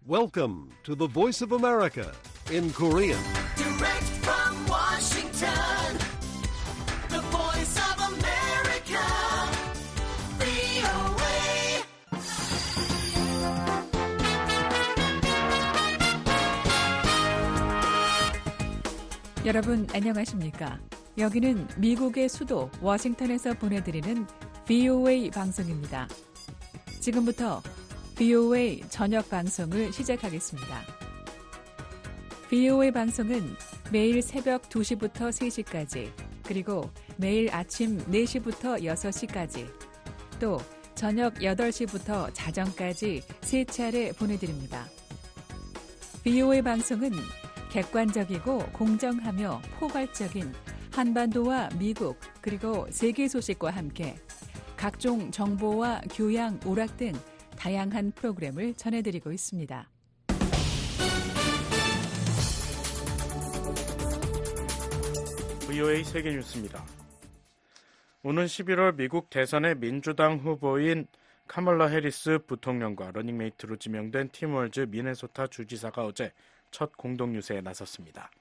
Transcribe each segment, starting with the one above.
Welcome to the Voice of America in Korean. Direct from Washington, the Voice of America, VOA. 여러분 안녕하십니까? 여기는 미국의 수도 워싱턴에서 보내드리는 VOA 방송입니다. 지금부터 VOA 저녁 방송을 시작하겠습니다. VOA 방송은 매일 새벽 2시부터 3시까지, 그리고 매일 아침 4시부터 6시까지, 또 저녁 8시부터 자정까지 3차례 보내드립니다. VOA 방송은 객관적이고 공정하며 포괄적인 한반도와 미국 그리고 세계 소식과 함께 각종 정보와 교양, 오락 등 다양한 프로그램을 전해드리고 있습니다. VOA 세계뉴스입니다. 오는 11월 미국 대선의 민주당 후보인 카멀라 해리스 부통령과 러닝메이트로 지명된 팀 월즈 미네소타 주지사가 어제 첫 공동유세에 나섰습니다.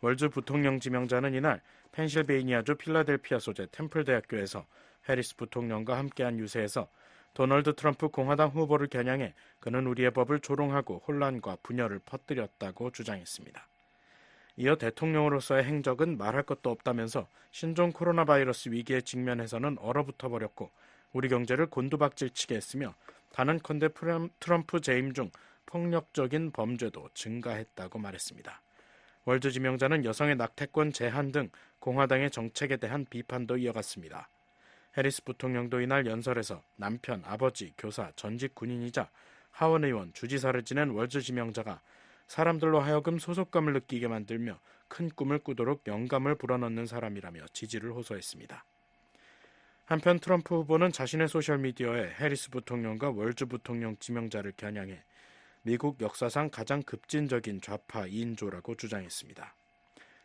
월즈 부통령 지명자는 이날 펜실베이니아주 필라델피아 소재 템플대학교에서 해리스 부통령과 함께한 유세에서 도널드 트럼프 공화당 후보를 겨냥해 그는 우리의 법을 조롱하고 혼란과 분열을 퍼뜨렸다고 주장했습니다. 이어 대통령으로서의 행적은 말할 것도 없다면서 신종 코로나 바이러스 위기에 직면해서는 얼어붙어 버렸고 우리 경제를 곤두박질치게 했으며 단언컨대 트럼프 재임 중 폭력적인 범죄도 증가했다고 말했습니다. 월즈 지명자는 여성의 낙태권 제한 등 공화당의 정책에 대한 비판도 이어갔습니다. 해리스 부통령도 이날 연설에서 남편, 아버지, 교사, 전직 군인이자 하원 의원, 주지사를 지낸 월즈 지명자가 사람들로 하여금 소속감을 느끼게 만들며 큰 꿈을 꾸도록 영감을 불어넣는 사람이라며 지지를 호소했습니다. 한편 트럼프 후보는 자신의 소셜미디어에 해리스 부통령과 월즈 부통령 지명자를 겨냥해 미국 역사상 가장 급진적인 좌파 2인조라고 주장했습니다.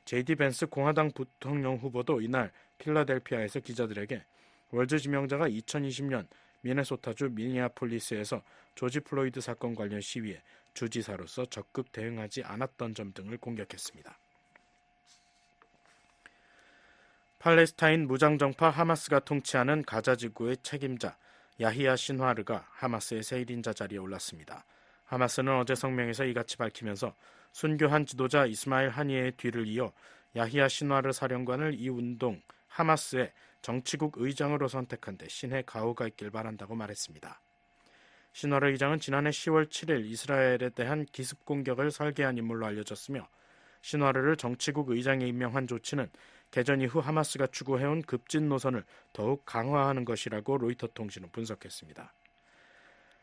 제이디 벤스 공화당 부통령 후보도 이날 필라델피아에서 기자들에게 월즈 지명자가 2020년 미네소타주 미니아폴리스에서 조지 플로이드 사건 관련 시위에 주지사로서 적극 대응하지 않았던 점 등을 공격했습니다. 팔레스타인 무장정파 하마스가 통치하는 가자지구의 책임자 야히야 신화르가 하마스의 새 1인자 자리에 올랐습니다. 하마스는 어제 성명에서 이같이 밝히면서 순교한 지도자 이스마일 하니에의 뒤를 이어 야히야 신화르 사령관을 이 운동 하마스의 정치국 의장으로 선택한 데 신의 가호가 있길 바란다고 말했습니다. 신화르 의장은 지난해 10월 7일 이스라엘에 대한 기습 공격을 설계한 인물로 알려졌으며 신화르를 정치국 의장에 임명한 조치는 개전 이후 하마스가 추구해온 급진 노선을 더욱 강화하는 것이라고 로이터 통신은 분석했습니다.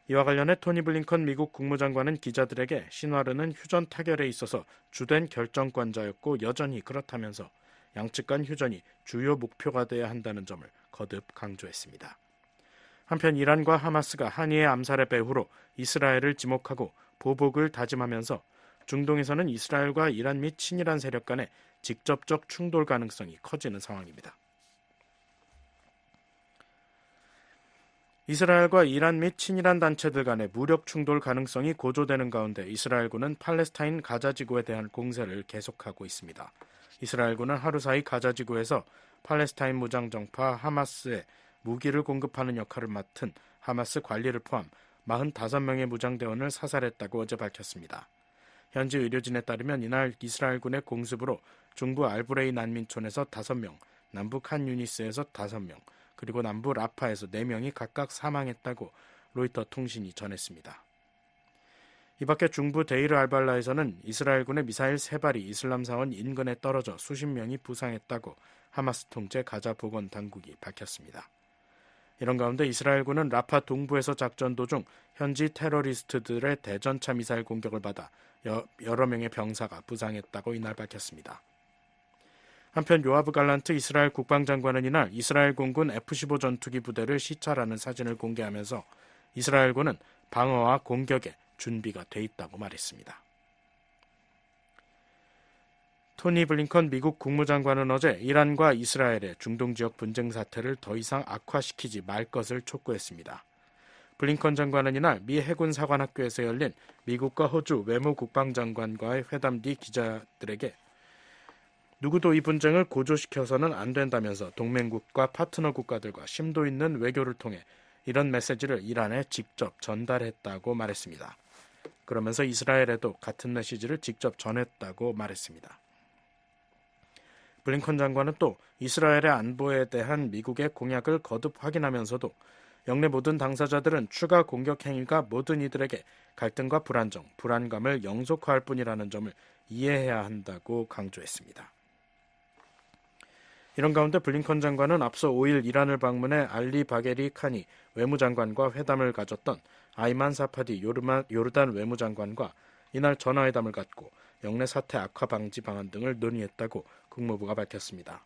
이와 관련해 토니 블링컨 미국 국무장관은 기자들에게 신화르는 휴전 타결에 있어서 주된 결정권자였고 여전히 그렇다면서 양측 간 휴전이 주요 목표가 돼야 한다는 점을 거듭 강조했습니다. 한편 이란과 하마스가 한이의 암살의 배후로 이스라엘을 지목하고 보복을 다짐하면서 중동에서는 이스라엘과 이란 및 친이란 세력 간의 직접적 충돌 가능성이 커지는 상황입니다. 이스라엘과 이란 및 친이란 단체들 간의 무력 충돌 가능성이 고조되는 가운데 이스라엘군은 팔레스타인 가자지구에 대한 공세를 계속하고 있습니다. 이스라엘군은 하루 사이 가자지구에서 팔레스타인 무장정파 하마스에 무기를 공급하는 역할을 맡은 하마스 관리를 포함 45명의 무장대원을 사살했다고 어제 밝혔습니다. 현지 의료진에 따르면 이날 이스라엘군의 공습으로 중부 알브레이 난민촌에서 5명, 남부 칸 유니스에서 5명, 그리고 남부 라파에서 4명이 각각 사망했다고 로이터 통신이 전했습니다. 이 밖에 중부 데이르 알발라에서는 이스라엘군의 미사일 3발이 이슬람 사원 인근에 떨어져 수십 명이 부상했다고 하마스 통제 가자 보건 당국이 밝혔습니다. 이런 가운데 이스라엘군은 라파 동부에서 작전 도중 현지 테러리스트들의 대전차 미사일 공격을 받아 여러 명의 병사가 부상했다고 이날 밝혔습니다. 한편 요아브 갈란트 이스라엘 국방장관은 이날 이스라엘 공군 F-15 전투기 부대를 시찰하는 사진을 공개하면서 이스라엘군은 방어와 공격에 준비가 돼 있다고 말했습니다. 토니 블링컨 미국 국무장관은 어제 이란과 이스라엘의 중동 지역 분쟁 사태를 더 이상 악화시키지 말 것을 촉구했습니다. 블링컨 장관은 이날 미 해군 사관학교에서 열린 미국과 호주 외무국방장관과의 회담 뒤 기자들에게 누구도 이 분쟁을 고조시켜서는 안 된다면서 동맹국과 파트너 국가들과 심도 있는 외교를 통해 이런 메시지를 이란에 직접 전달했다고 말했습니다. 그러면서 이스라엘에도 같은 메시지를 직접 전했다고 말했습니다. 블링컨 장관은 또 이스라엘의 안보에 대한 미국의 공약을 거듭 확인하면서도 영내 모든 당사자들은 추가 공격 행위가 모든 이들에게 갈등과 불안정, 불안감을 영속화할 뿐이라는 점을 이해해야 한다고 강조했습니다. 이런 가운데 블링컨 장관은 앞서 5일 이란을 방문해 알리 바게리 칸이 외무장관과 회담을 가졌던 아이만 사파디 요르단 외무장관과 이날 전화회담을 갖고 영내 사태 악화 방지 방안 등을 논의했다고 국무부가 밝혔습니다.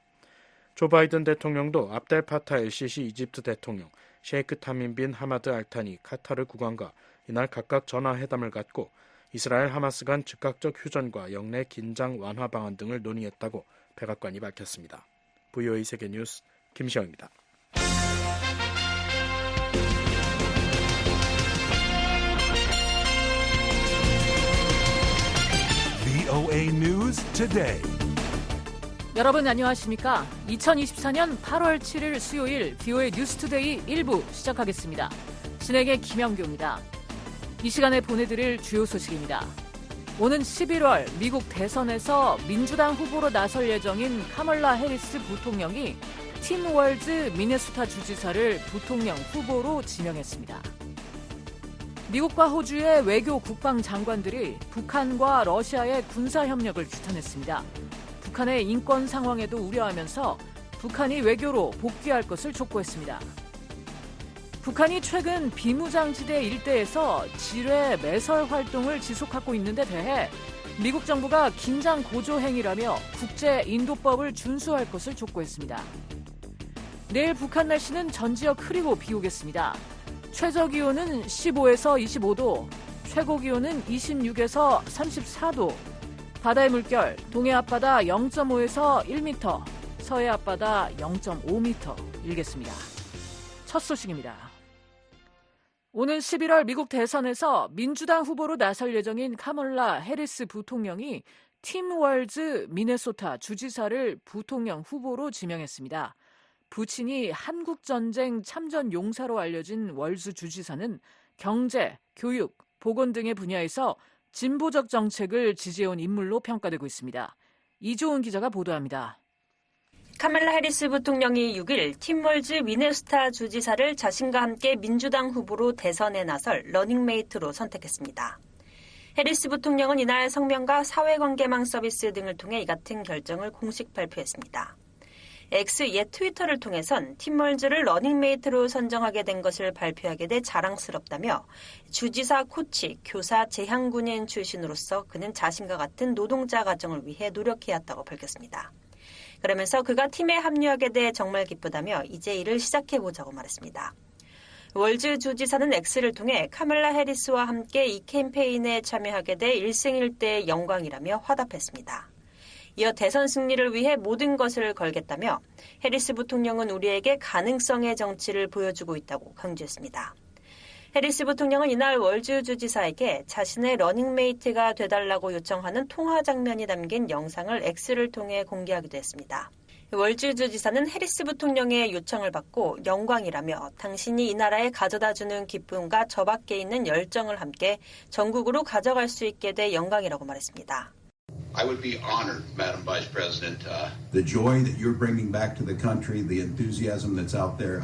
조 바이든 대통령도 압델 파타 엘시시 이집트 대통령, 셰이크 타민 빈 하마드 알타니 카타르 국왕과 이날 각각 전화회담을 갖고 이스라엘 하마스 간 즉각적 휴전과 영내 긴장 완화 방안 등을 논의했다고 백악관이 밝혔습니다. VOA 세계뉴스 김시영입니다. VOA News Today. 여러분 안녕하십니까? 2024년 8월 7일 수요일 VOA 뉴스투데이 1부 시작하겠습니다. 진행의 김영규입니다. 이 시간에 보내드릴 주요 소식입니다. 오는 11월 미국 대선에서 민주당 후보로 나설 예정인 카멀라 해리스 부통령이 팀 월즈 미네소타 주지사를 부통령 후보로 지명했습니다. 미국과 호주의 외교 국방 장관들이 북한과 러시아의 군사 협력을 규탄했습니다. 북한의 인권 상황에도 우려하면서 북한이 외교로 복귀할 것을 촉구했습니다. 북한이 최근 비무장지대 일대에서 지뢰 매설 활동을 지속하고 있는 데 대해 미국 정부가 긴장 고조 행위라며 국제 인도법을 준수할 것을 촉구했습니다. 내일 북한 날씨는 전 지역 흐리고 비 오겠습니다. 최저 기온은 15에서 25도, 최고 기온은 26에서 34도, 바다의 물결, 동해 앞바다 0.5에서 1m, 서해 앞바다 0.5m 일겠습니다. 첫 소식입니다. 오는 11월 미국 대선에서 민주당 후보로 나설 예정인 카멀라 해리스 부통령이 팀 월즈 미네소타 주지사를 부통령 후보로 지명했습니다. 부친이 한국전쟁 참전 용사로 알려진 월즈 주지사는 경제, 교육, 보건 등의 분야에서 진보적 정책을 지지해온 인물로 평가되고 있습니다. 이조은 기자가 보도합니다. 카멀라 해리스 부통령이 6일 팀 월즈 미네소타 주지사를 자신과 함께 민주당 후보로 대선에 나설 러닝메이트로 선택했습니다. 해리스 부통령은 이날 성명과 사회관계망 서비스 등을 통해 이 같은 결정을 공식 발표했습니다. X 옛 트위터를 통해선 팀 월즈를 러닝메이트로 선정하게 된 것을 발표하게 돼 자랑스럽다며 주지사 코치, 교사, 재향군인 출신으로서 그는 자신과 같은 노동자 가정을 위해 노력해왔다고 밝혔습니다. 그러면서 그가 팀에 합류하게 돼 정말 기쁘다며 이제 일을 시작해보자고 말했습니다. 월즈 주지사는 X를 통해 카멀라 해리스와 함께 이 캠페인에 참여하게 돼 일생일대의 영광이라며 화답했습니다. 이어 대선 승리를 위해 모든 것을 걸겠다며 해리스 부통령은 우리에게 가능성의 정치를 보여주고 있다고 강조했습니다. 해리스 부통령은 이날 월즈 주지사에게 자신의 러닝메이트가 돼달라고 요청하는 통화 장면이 담긴 영상을 X를 통해 공개하기도 했습니다. 월즈 주지사는 해리스 부통령의 요청을 받고 영광이라며 당신이 이 나라에 가져다주는 기쁨과 저 밖에 있는 열정을 함께 전국으로 가져갈 수 있게 돼 영광이라고 말했습니다. I would be honored, Madam Vice President. The joy that you're bringing back to the country, the enthusiasm that's out there.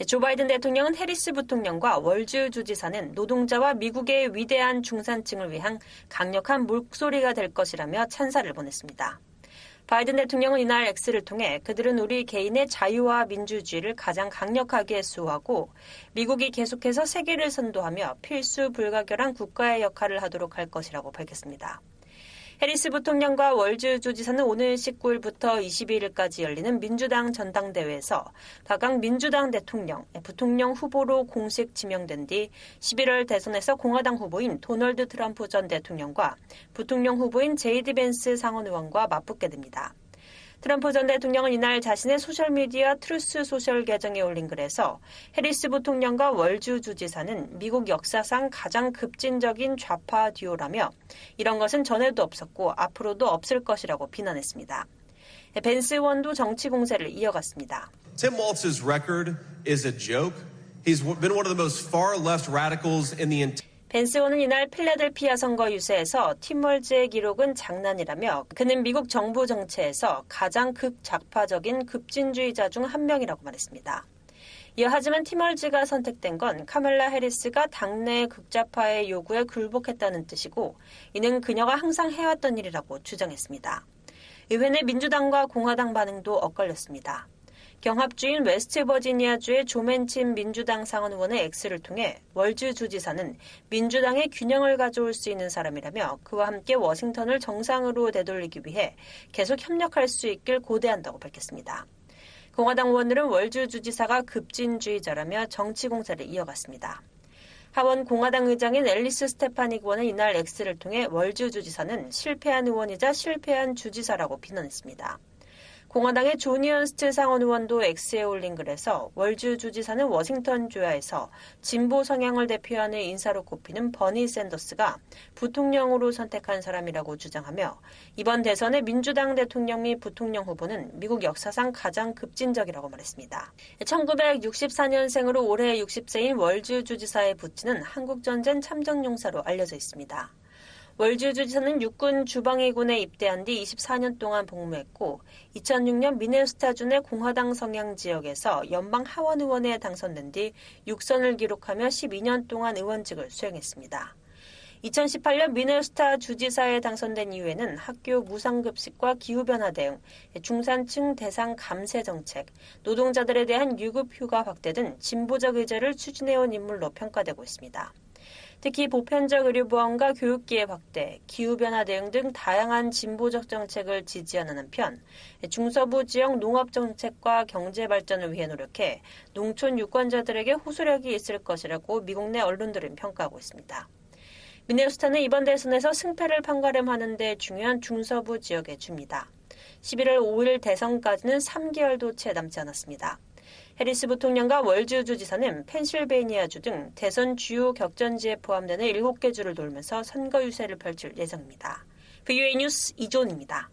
조 바이든 대통령은 해리스 부통령과 월즈 주지사는 노동자와 미국의 위대한 중산층을 위한 강력한 목소리가 될 것이라며 찬사를 보냈습니다. 바이든 대통령은 이날 X를 통해 그들은 우리 개인의 자유와 민주주의를 가장 강력하게 수호하고 미국이 계속해서 세계를 선도하며 필수 불가결한 국가의 역할을 하도록 할 것이라고 밝혔습니다. 해리스 부통령과 월즈 주지사는 오늘 19일부터 22일까지 열리는 민주당 전당대회에서 각각 민주당 대통령, 부통령 후보로 공식 지명된 뒤 11월 대선에서 공화당 후보인 도널드 트럼프 전 대통령과 부통령 후보인 제이디 벤스 상원 의원과 맞붙게 됩니다. 트럼프 전 대통령은 이날 자신의 소셜미디어 트루스 소셜 계정에 올린 글에서 해리스 부통령과 월주 주지사는 미국 역사상 가장 급진적인 좌파 듀오라며 이런 것은 전에도 없었고 앞으로도 없을 것이라고 비난했습니다. 벤스 의원도 정치 공세를 이어갔습니다. Tim Walz's record is a joke. He's been one of the most far left radicals in the entire 벤스 의원은 이날 필라델피아 선거 유세에서 팀 월즈의 기록은 장난이라며 그는 미국 정부 정체에서 가장 극좌파적인 급진주의자 중 한 명이라고 말했습니다. 이어 하지만 팀 월즈가 선택된 건 카멀라 해리스가 당내 극좌파의 요구에 굴복했다는 뜻이고 이는 그녀가 항상 해왔던 일이라고 주장했습니다. 의회 내 민주당과 공화당 반응도 엇갈렸습니다. 경합주인 웨스트버지니아주의 조맨친 민주당 상원 의원의 X를 통해 월주 주지사는 민주당의 균형을 가져올 수 있는 사람이라며 그와 함께 워싱턴을 정상으로 되돌리기 위해 계속 협력할 수 있길 고대한다고 밝혔습니다. 공화당 의원들은 월주 주지사가 급진주의자라며 정치 공세를 이어갔습니다. 하원 공화당 의장인 앨리스 스테파닉 의원은 이날 X를 통해 월주 주지사는 실패한 의원이자 실패한 주지사라고 비난했습니다. 공화당의 존 이언스트 상원 의원도 X에 올린 글에서 월주 주지사는 워싱턴 주야에서 진보 성향을 대표하는 인사로 꼽히는 버니 샌더스가 부통령으로 선택한 사람이라고 주장하며 이번 대선의 민주당 대통령 및 부통령 후보는 미국 역사상 가장 급진적이라고 말했습니다. 1964년생으로 올해 60세인 월주 주지사의 부친은 한국전쟁 참전용사로 알려져 있습니다. 월주 주지사는 육군 주방위군에 입대한 뒤 24년 동안 복무했고 2006년 미네소타주 내 공화당 성향 지역에서 연방 하원 의원에 당선된 뒤 6선을 기록하며 12년 동안 의원직을 수행했습니다. 2018년 미네소타 주지사에 당선된 이후에는 학교 무상급식과 기후변화 대응, 중산층 대상 감세 정책, 노동자들에 대한 유급 휴가 확대 등 진보적 의제를 추진해온 인물로 평가되고 있습니다. 특히 보편적 의료보험과 교육기회 확대, 기후변화 대응 등 다양한 진보적 정책을 지지하는 한편 중서부 지역 농업정책과 경제발전을 위해 노력해 농촌 유권자들에게 호소력이 있을 것이라고 미국 내 언론들은 평가하고 있습니다. 미네소타는 이번 대선에서 승패를 판가름하는 데 중요한 중서부 지역의 주입니다. 11월 5일 대선까지는 3개월도 채 남지 않았습니다. 해리스 부통령과 월주 주지사는 펜실베이니아주 등 대선 주요 격전지에 포함되는 7개 주를 돌면서 선거 유세를 펼칠 예정입니다. VOA 뉴스 이존입니다.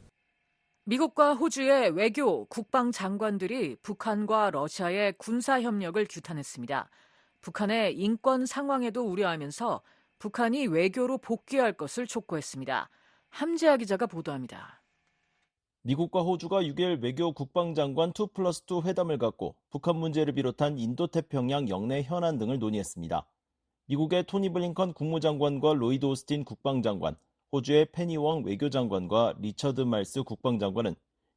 미국과 호주의 외교, 국방 장관들이 북한과 러시아의 군사 협력을 규탄했습니다. 북한의 인권 상황에도 우려하면서 북한이 외교로 복귀할 것을 촉구했습니다. 함재하 기자가 보도합니다. 미국과 호주가 6일 외교 국방장관 2+2 회담을 갖고 북한 문제를 비롯한 인도태평양 영내 현안 등을 논의했습니다. 미국의 토니 블링컨 국무장관과 로이드 오스틴 국방장관, 호주의 페니 웡 외교장관과 리처드 말스 국방장관은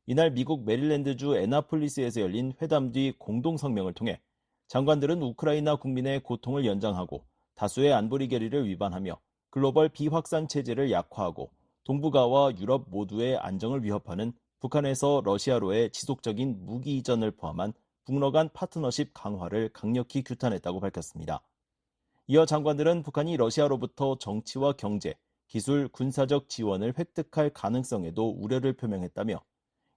이날 미국 메릴랜드주 애나폴리스에서 열린 회담 뒤 공동성명을 통해 장관들은 우크라이나 국민의 고통을 연장하고 다수의 안보리 결의를 위반하며 글로벌 비확산 체제를 약화하고 동북아와 유럽 모두의 안정을 위협하는 북한에서 러시아로의 지속적인 무기 이전을 포함한 북러 간 파트너십 강화를 강력히 규탄했다고 밝혔습니다. 이어 장관들은 북한이 러시아로부터 정치와 경제, 기술, 군사적 지원을 획득할 가능성에도 우려를 표명했다며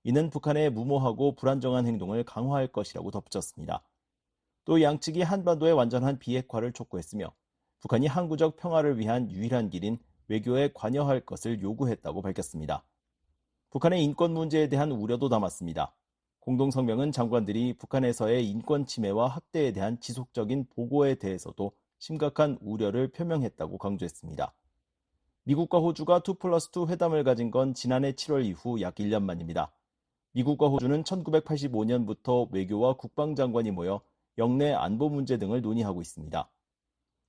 이는 북한의 무모하고 불안정한 행동을 강화할 것이라고 덧붙였습니다. 또 양측이 한반도의 완전한 비핵화를 촉구했으며 북한이 항구적 평화를 위한 유일한 길인 외교에 관여할 것을 요구했다고 밝혔습니다. 북한의 인권 문제에 대한 우려도 담았습니다. 공동성명은 장관들이 북한에서의 인권 침해와 학대에 대한 지속적인 보고에 대해서도 심각한 우려를 표명했다고 강조했습니다. 미국과 호주가 2+2 회담을 가진 건 지난해 7월 이후 약 1년 만입니다. 미국과 호주는 1985년부터 외교와 국방장관이 모여 영내 안보 문제 등을 논의하고 있습니다.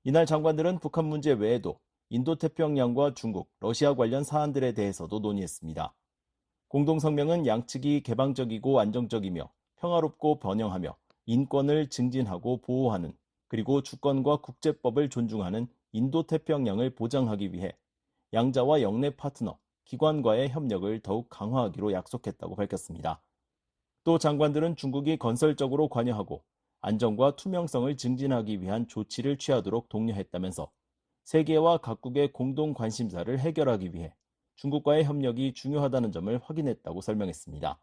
이날 장관들은 북한 문제 외에도 인도태평양과 중국, 러시아 관련 사안들에 대해서도 논의했습니다. 공동성명은 양측이 개방적이고 안정적이며 평화롭고 번영하며 인권을 증진하고 보호하는 그리고 주권과 국제법을 존중하는 인도태평양을 보장하기 위해 양자와 영내 파트너, 기관과의 협력을 더욱 강화하기로 약속했다고 밝혔습니다. 또 장관들은 중국이 건설적으로 관여하고 안정과 투명성을 증진하기 위한 조치를 취하도록 독려했다면서 세계와 각국의 공동 관심사를 해결하기 위해 중국과의 협력이 중요하다는 점을 확인했다고 설명했습니다.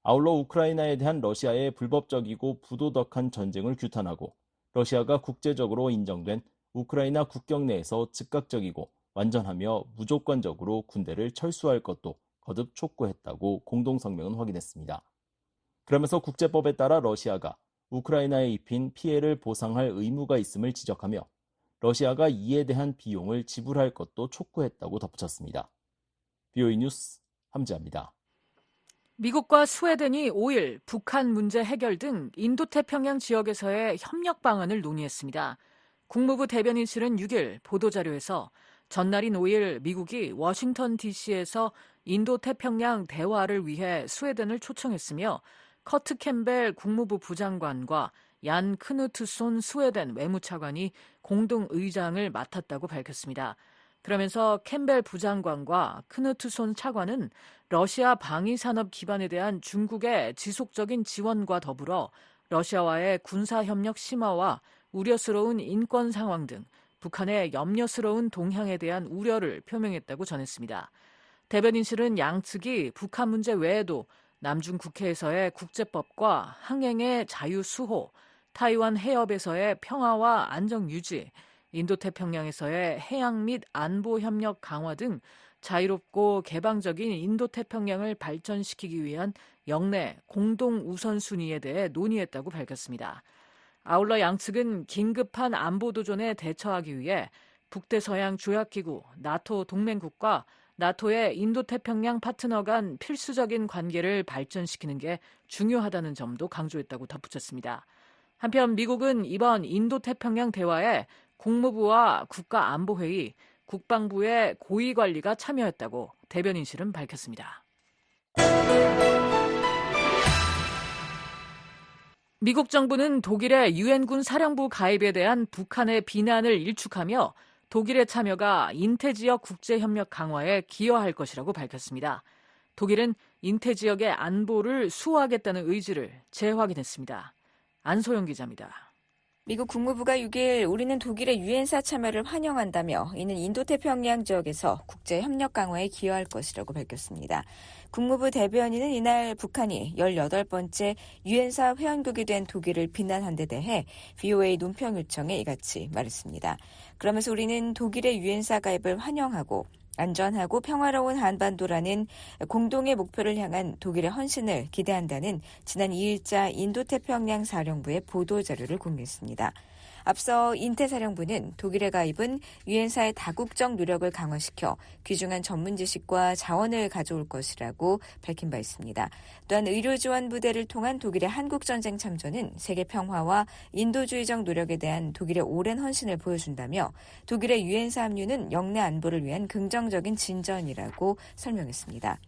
아울러 우크라이나에 대한 러시아의 불법적이고 부도덕한 전쟁을 규탄하고 러시아가 국제적으로 인정된 우크라이나 국경 내에서 즉각적이고 완전하며 무조건적으로 군대를 철수할 것도 거듭 촉구했다고 공동성명은 확인했습니다. 그러면서 국제법에 따라 러시아가 우크라이나에 입힌 피해를 보상할 의무가 있음을 지적하며 러시아가 이에 대한 비용을 지불할 것도 촉구했다고 덧붙였습니다. BOE 뉴스 함지아입니다. 미국과 스웨덴이 5일 북한 문제 해결 등 인도태평양 지역에서의 협력 방안을 논의했습니다. 국무부 대변인실은 6일 보도자료에서 전날인 5일 미국이 워싱턴 DC에서 인도태평양 대화를 위해 스웨덴을 초청했으며 커트 캠벨 국무부 부장관과 얀 크누트손 스웨덴 외무차관이 공동 의장을 맡았다고 밝혔습니다. 그러면서 캠벨 부장관과 크누트손 차관은 러시아 방위산업 기반에 대한 중국의 지속적인 지원과 더불어 러시아와의 군사협력 심화와 우려스러운 인권 상황 등 북한의 염려스러운 동향에 대한 우려를 표명했다고 전했습니다. 대변인실은 양측이 북한 문제 외에도 남중 국해에서의 국제법과 항행의 자유 수호, 타이완 해협에서의 평화와 안정 유지, 인도태평양에서의 해양 및 안보 협력 강화 등 자유롭고 개방적인 인도태평양을 발전시키기 위한 영내 공동 우선순위에 대해 논의했다고 밝혔습니다. 아울러 양측은 긴급한 안보 도전에 대처하기 위해 북대서양 조약기구, 나토 동맹국과 나토의 인도태평양 파트너 간 필수적인 관계를 발전시키는 게 중요하다는 점도 강조했다고 덧붙였습니다. 한편 미국은 이번 인도태평양 대화에 국무부와 국가안보회의, 국방부의 고위관리가 참여했다고 대변인실은 밝혔습니다. 미국 정부는 독일의 유엔군 사령부 가입에 대한 북한의 비난을 일축하며 독일의 참여가 인태지역 국제협력 강화에 기여할 것이라고 밝혔습니다. 독일은 인태지역의 안보를 수호하겠다는 의지를 재확인했습니다. 안소영 기자입니다. 미국 국무부가 6일 우리는 독일의 유엔사 참여를 환영한다며 이는 인도태평양 지역에서 국제협력 강화에 기여할 것이라고 밝혔습니다. 국무부 대변인은 이날 북한이 18번째 유엔사 회원국이 된 독일을 비난한 데 대해 VOA 논평 요청에 이같이 말했습니다. 그러면서 우리는 독일의 유엔사 가입을 환영하고 안전하고 평화로운 한반도라는 공동의 목표를 향한 독일의 헌신을 기대한다는 지난 2일자 인도태평양 사령부의 보도자료를 공개했습니다. 앞서 인태사령부는 독일의 가입은 유엔사의 다국적 노력을 강화시켜 귀중한 전문 지식과 자원을 가져올 것이라고 밝힌 바 있습니다. 또한 의료지원 부대를 통한 독일의 한국전쟁 참전은 세계 평화와 인도주의적 노력에 대한 독일의 오랜 헌신을 보여준다며 독일의 유엔사 합류는 영내 안보를 위한 긍정적인 진전이라고 설명했습니다.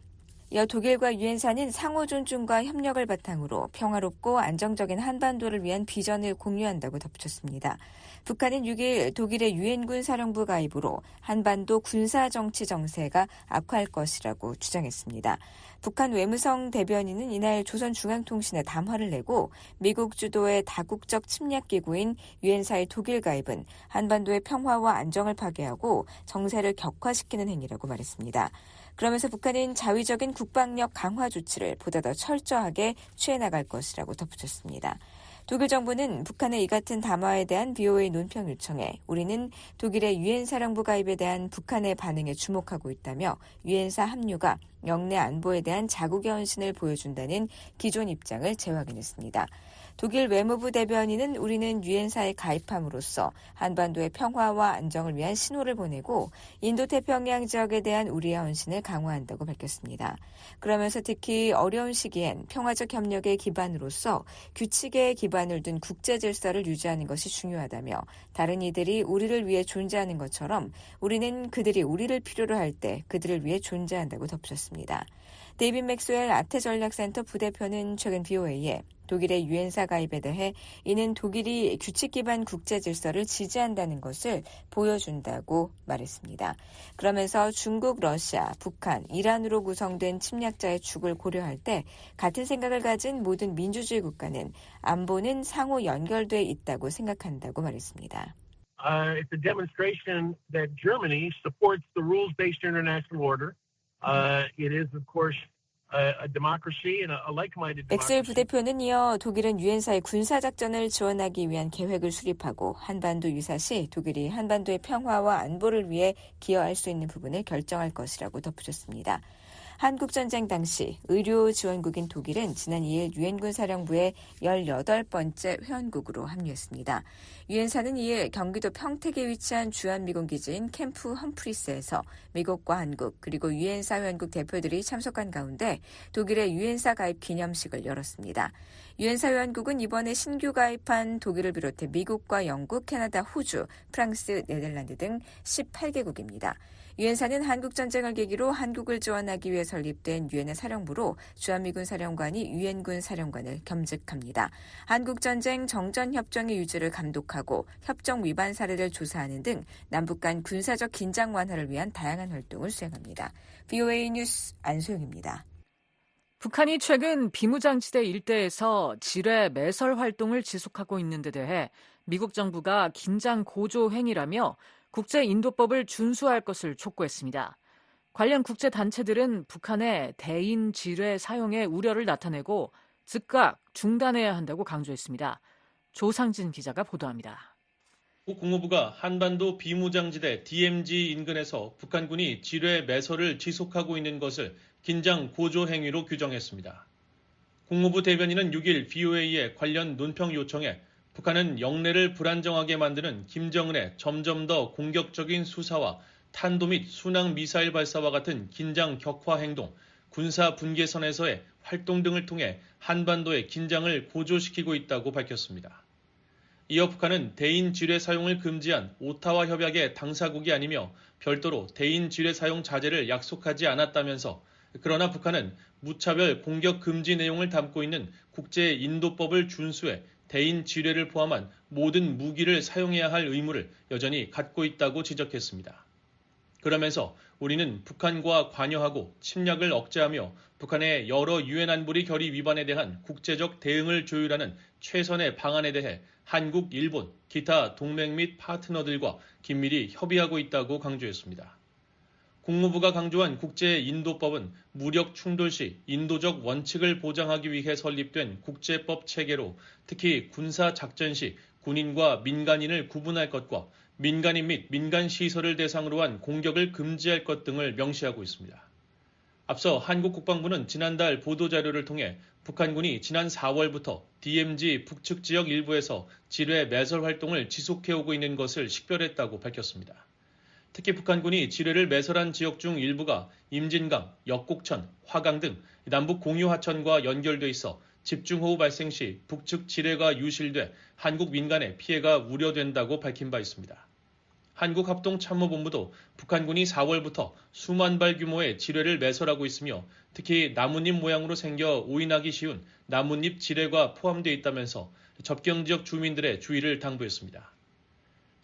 이어 독일과 유엔사는 상호 존중과 협력을 바탕으로 평화롭고 안정적인 한반도를 위한 비전을 공유한다고 덧붙였습니다. 북한은 6일 독일의 유엔군 사령부 가입으로 한반도 군사정치 정세가 악화할 것이라고 주장했습니다. 북한 외무성 대변인은 이날 조선중앙통신에 담화를 내고 미국 주도의 다국적 침략기구인 유엔사의 독일 가입은 한반도의 평화와 안정을 파괴하고 정세를 격화시키는 행위라고 말했습니다. 그러면서 북한은 자위적인 국방력 강화 조치를 보다 더 철저하게 취해나갈 것이라고 덧붙였습니다. 독일 정부는 북한의 이 같은 담화에 대한 VOA 논평 요청에 우리는 독일의 유엔 사령부 가입에 대한 북한의 반응에 주목하고 있다며 유엔사 합류가 영내 안보에 대한 자국의 헌신을 보여준다는 기존 입장을 재확인했습니다. 독일 외무부 대변인은 우리는 유엔사에 가입함으로써 한반도의 평화와 안정을 위한 신호를 보내고 인도태평양 지역에 대한 우리의 헌신을 강화한다고 밝혔습니다. 그러면서 특히 어려운 시기엔 평화적 협력의 기반으로서 규칙에 기반을 둔 국제 질서를 유지하는 것이 중요하다며 다른 이들이 우리를 위해 존재하는 것처럼 우리는 그들이 우리를 필요로 할 때 그들을 위해 존재한다고 덧붙였습니다. 데이빗 맥스웰 아태전략센터 부대표는 최근 VOA에 독일의 유엔사 가입에 대해 이는 독일이 규칙 기반 국제 질서를 지지한다는 것을 보여준다고 말했습니다. 그러면서 중국, 러시아, 북한, 이란으로 구성된 침략자의 축을 고려할 때 같은 생각을 가진 모든 민주주의 국가는 안보는 상호 연결돼 있다고 생각한다고 말했습니다. It's a demonstration that Germany supports the rules-based international order. It is, of course, a democracy and a like-minded 엑셀 democracy. 부대표는 이어 독일은 유엔사의 군사작전을 지원하기 위한 계획을 수립하고 한반도 유사시 독일이 한반도의 평화와 안보를 위해 기여할 수 있는 부분을 결정할 것이라고 덧붙였습니다. 한국전쟁 당시 의료 지원국인 독일은 지난 2일 유엔군 사령부의 18번째 회원국으로 합류했습니다. 유엔사는 이일 경기도 평택에 위치한 주한미군 기지인 캠프 험프리스에서 미국과 한국 그리고 유엔사 회원국 대표들이 참석한 가운데 독일의 유엔사 가입 기념식을 열었습니다. 유엔사 회원국은 이번에 신규 가입한 독일을 비롯해 미국과 영국, 캐나다, 호주, 프랑스, 네덜란드 등 18개국입니다. 유엔사는 한국전쟁을 계기로 한국을 지원하기 위해 설립된 유엔의 사령부로 주한미군 사령관이 유엔군 사령관을 겸직합니다. 한국전쟁 정전협정의 유지를 감독하고 협정 위반 사례를 조사하는 등 남북 간 군사적 긴장 완화를 위한 다양한 활동을 수행합니다. VOA 뉴스 안소영입니다. 북한이 최근 비무장지대 일대에서 지뢰 매설 활동을 지속하고 있는 데 대해 미국 정부가 긴장 고조 행위라며 국제인도법을 준수할 것을 촉구했습니다. 관련 국제단체들은 북한의 대인 지뢰 사용에 우려를 나타내고 즉각 중단해야 한다고 강조했습니다. 조상진 기자가 보도합니다. 국무부가 한반도 비무장지대 DMZ 인근에서 북한군이 지뢰 매설을 지속하고 있는 것을 긴장 고조 행위로 규정했습니다. 국무부 대변인은 6일 VOA의 관련 논평 요청에 북한은 영내를 불안정하게 만드는 김정은의 점점 더 공격적인 수사와 탄도 및 순항 미사일 발사와 같은 긴장 격화 행동, 군사 분계선에서의 활동 등을 통해 한반도의 긴장을 고조시키고 있다고 밝혔습니다. 이어 북한은 대인 지뢰 사용을 금지한 오타와 협약의 당사국이 아니며 별도로 대인 지뢰 사용 자제를 약속하지 않았다면서 그러나 북한은 무차별 공격 금지 내용을 담고 있는 국제인도법을 준수해 대인 지뢰를 포함한 모든 무기를 사용해야 할 의무를 여전히 갖고 있다고 지적했습니다. 그러면서 우리는 북한과 관여하고 침략을 억제하며 북한의 여러 유엔 안보리 결의 위반에 대한 국제적 대응을 조율하는 최선의 방안에 대해 한국, 일본, 기타 동맹 및 파트너들과 긴밀히 협의하고 있다고 강조했습니다. 국무부가 강조한 국제인도법은 무력 충돌 시 인도적 원칙을 보장하기 위해 설립된 국제법 체계로 특히 군사작전 시 군인과 민간인을 구분할 것과 민간인 및 민간시설을 대상으로 한 공격을 금지할 것 등을 명시하고 있습니다. 앞서 한국 국방부는 지난달 보도자료를 통해 북한군이 지난 4월부터 DMZ 북측 지역 일부에서 지뢰 매설 활동을 지속해오고 있는 것을 식별했다고 밝혔습니다. 특히 북한군이 지뢰를 매설한 지역 중 일부가 임진강, 역곡천, 화강 등 남북 공유 하천과 연결돼 있어 집중호우 발생 시 북측 지뢰가 유실돼 한국 민간에 피해가 우려된다고 밝힌 바 있습니다. 한국합동참모본부도 북한군이 4월부터 수만 발 규모의 지뢰를 매설하고 있으며 특히 나뭇잎 모양으로 생겨 오인하기 쉬운 나뭇잎 지뢰가 포함되어 있다면서 접경지역 주민들의 주의를 당부했습니다.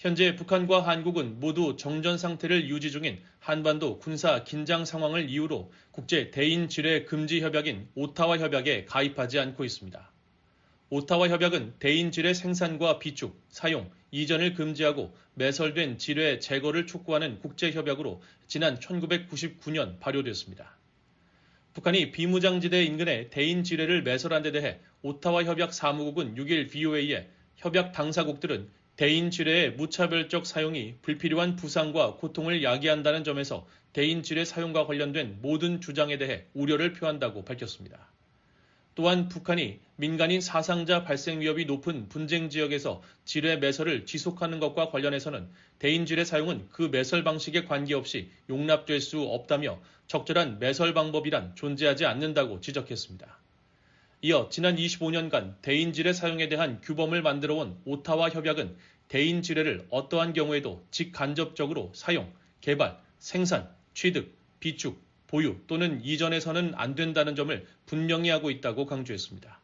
현재 북한과 한국은 모두 정전 상태를 유지 중인 한반도 군사 긴장 상황을 이유로 국제 대인 지뢰 금지 협약인 오타와 협약에 가입하지 않고 있습니다. 오타와 협약은 대인 지뢰 생산과 비축, 사용, 이전을 금지하고 매설된 지뢰 제거를 촉구하는 국제협약으로 지난 1999년 발효됐습니다. 북한이 비무장지대 인근에 대인 지뢰를 매설한 데 대해 오타와 협약 사무국은 6일 VOA에 협약 당사국들은 대인 지뢰의 무차별적 사용이 불필요한 부상과 고통을 야기한다는 점에서 대인 지뢰 사용과 관련된 모든 주장에 대해 우려를 표한다고 밝혔습니다. 또한 북한이 민간인 사상자 발생 위협이 높은 분쟁 지역에서 지뢰 매설을 지속하는 것과 관련해서는 대인 지뢰 사용은 그 매설 방식에 관계없이 용납될 수 없다며 적절한 매설 방법이란 존재하지 않는다고 지적했습니다. 이어 지난 25년간 대인 지뢰 사용에 대한 규범을 만들어온 오타와 협약은 대인 지뢰를 어떠한 경우에도 직간접적으로 사용, 개발, 생산, 취득, 비축, 보유 또는 이전해서는 안 된다는 점을 분명히 하고 있다고 강조했습니다.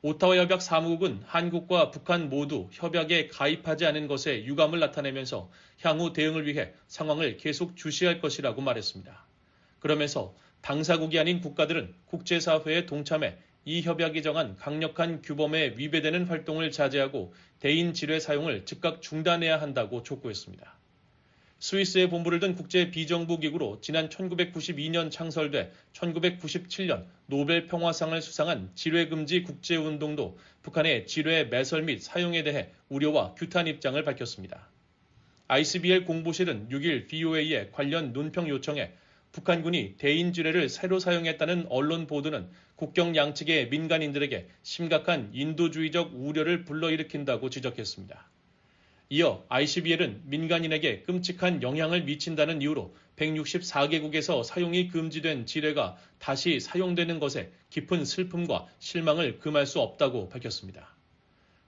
오타와 협약 사무국은 한국과 북한 모두 협약에 가입하지 않은 것에 유감을 나타내면서 향후 대응을 위해 상황을 계속 주시할 것이라고 말했습니다. 그러면서 당사국이 아닌 국가들은 국제사회에 동참해 이 협약이 정한 강력한 규범에 위배되는 활동을 자제하고 대인 지뢰 사용을 즉각 중단해야 한다고 촉구했습니다. 스위스에 본부를 둔 국제 비정부 기구로 지난 1992년 창설돼 1997년 노벨 평화상을 수상한 지뢰금지 국제운동도 북한의 지뢰 매설 및 사용에 대해 우려와 규탄 입장을 밝혔습니다. ICBL 공보실은 6일 VOA의 관련 논평 요청에 북한군이 대인 지뢰를 새로 사용했다는 언론 보도는 국경 양측의 민간인들에게 심각한 인도주의적 우려를 불러일으킨다고 지적했습니다. 이어 ICBL은 민간인에게 끔찍한 영향을 미친다는 이유로 164개국에서 사용이 금지된 지뢰가 다시 사용되는 것에 깊은 슬픔과 실망을 금할 수 없다고 밝혔습니다.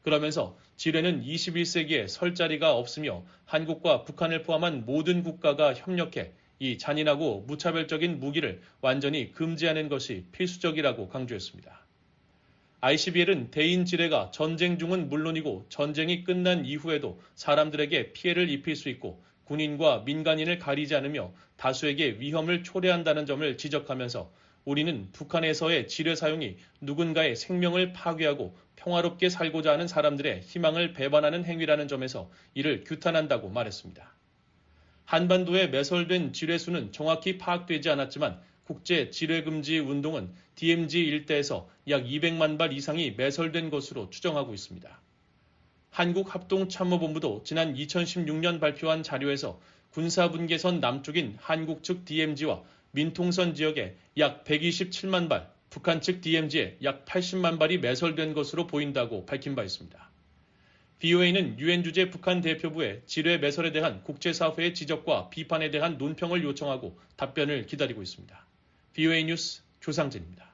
그러면서 지뢰는 21세기에 설 자리가 없으며 한국과 북한을 포함한 모든 국가가 협력해 이 잔인하고 무차별적인 무기를 완전히 금지하는 것이 필수적이라고 강조했습니다. ICBL은 대인 지뢰가 전쟁 중은 물론이고 전쟁이 끝난 이후에도 사람들에게 피해를 입힐 수 있고 군인과 민간인을 가리지 않으며 다수에게 위험을 초래한다는 점을 지적하면서 우리는 북한에서의 지뢰 사용이 누군가의 생명을 파괴하고 평화롭게 살고자 하는 사람들의 희망을 배반하는 행위라는 점에서 이를 규탄한다고 말했습니다. 한반도에 매설된 지뢰 수는 정확히 파악되지 않았지만 국제 지뢰 금지 운동은 DMZ 일대에서 약 200만 발 이상이 매설된 것으로 추정하고 있습니다. 한국합동참모본부도 지난 2016년 발표한 자료에서 군사분계선 남쪽인 한국 측 DMZ와 민통선 지역에 약 127만 발, 북한 측 DMZ에 약 80만 발이 매설된 것으로 보인다고 밝힌 바 있습니다. VOA는 유엔 주재 북한 대표부에 지뢰 매설에 대한 국제사회의 지적과 비판에 대한 논평을 요청하고 답변을 기다리고 있습니다. VOA 뉴스 조상진입니다.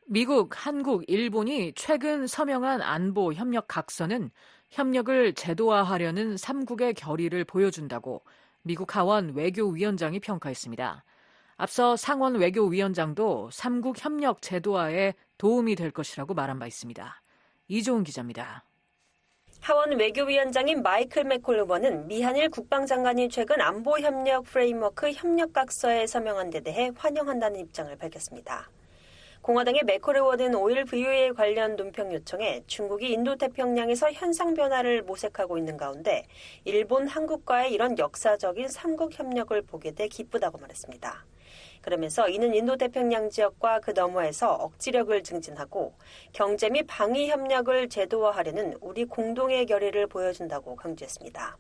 미국, 한국, 일본이 최근 서명한 안보 협력 각서는 협력을 제도화하려는 3국의 결의를 보여준다고 미국 하원 외교위원장이 평가했습니다. 앞서 상원 외교위원장도 3국 협력 제도화에 도움이 될 것이라고 말한 바 있습니다. 이종훈 기자입니다. 하원 외교위원장인 마이클 맥콜로버는 미한일 국방장관이 최근 안보협력 프레임워크 협력각서에 서명한 데 대해 환영한다는 입장을 밝혔습니다. 공화당의 맥콜로버는 5일 VOA 관련 논평 요청에 중국이 인도태평양에서 현상 변화를 모색하고 있는 가운데 일본, 한국과의 이런 역사적인 3국 협력을 보게 돼 기쁘다고 말했습니다. 그러면서 이는 인도태평양 지역과 그 너머에서 억지력을 증진하고 경제 및 방위 협력을 제도화하려는 우리 공동의 결의를 보여준다고 강조했습니다.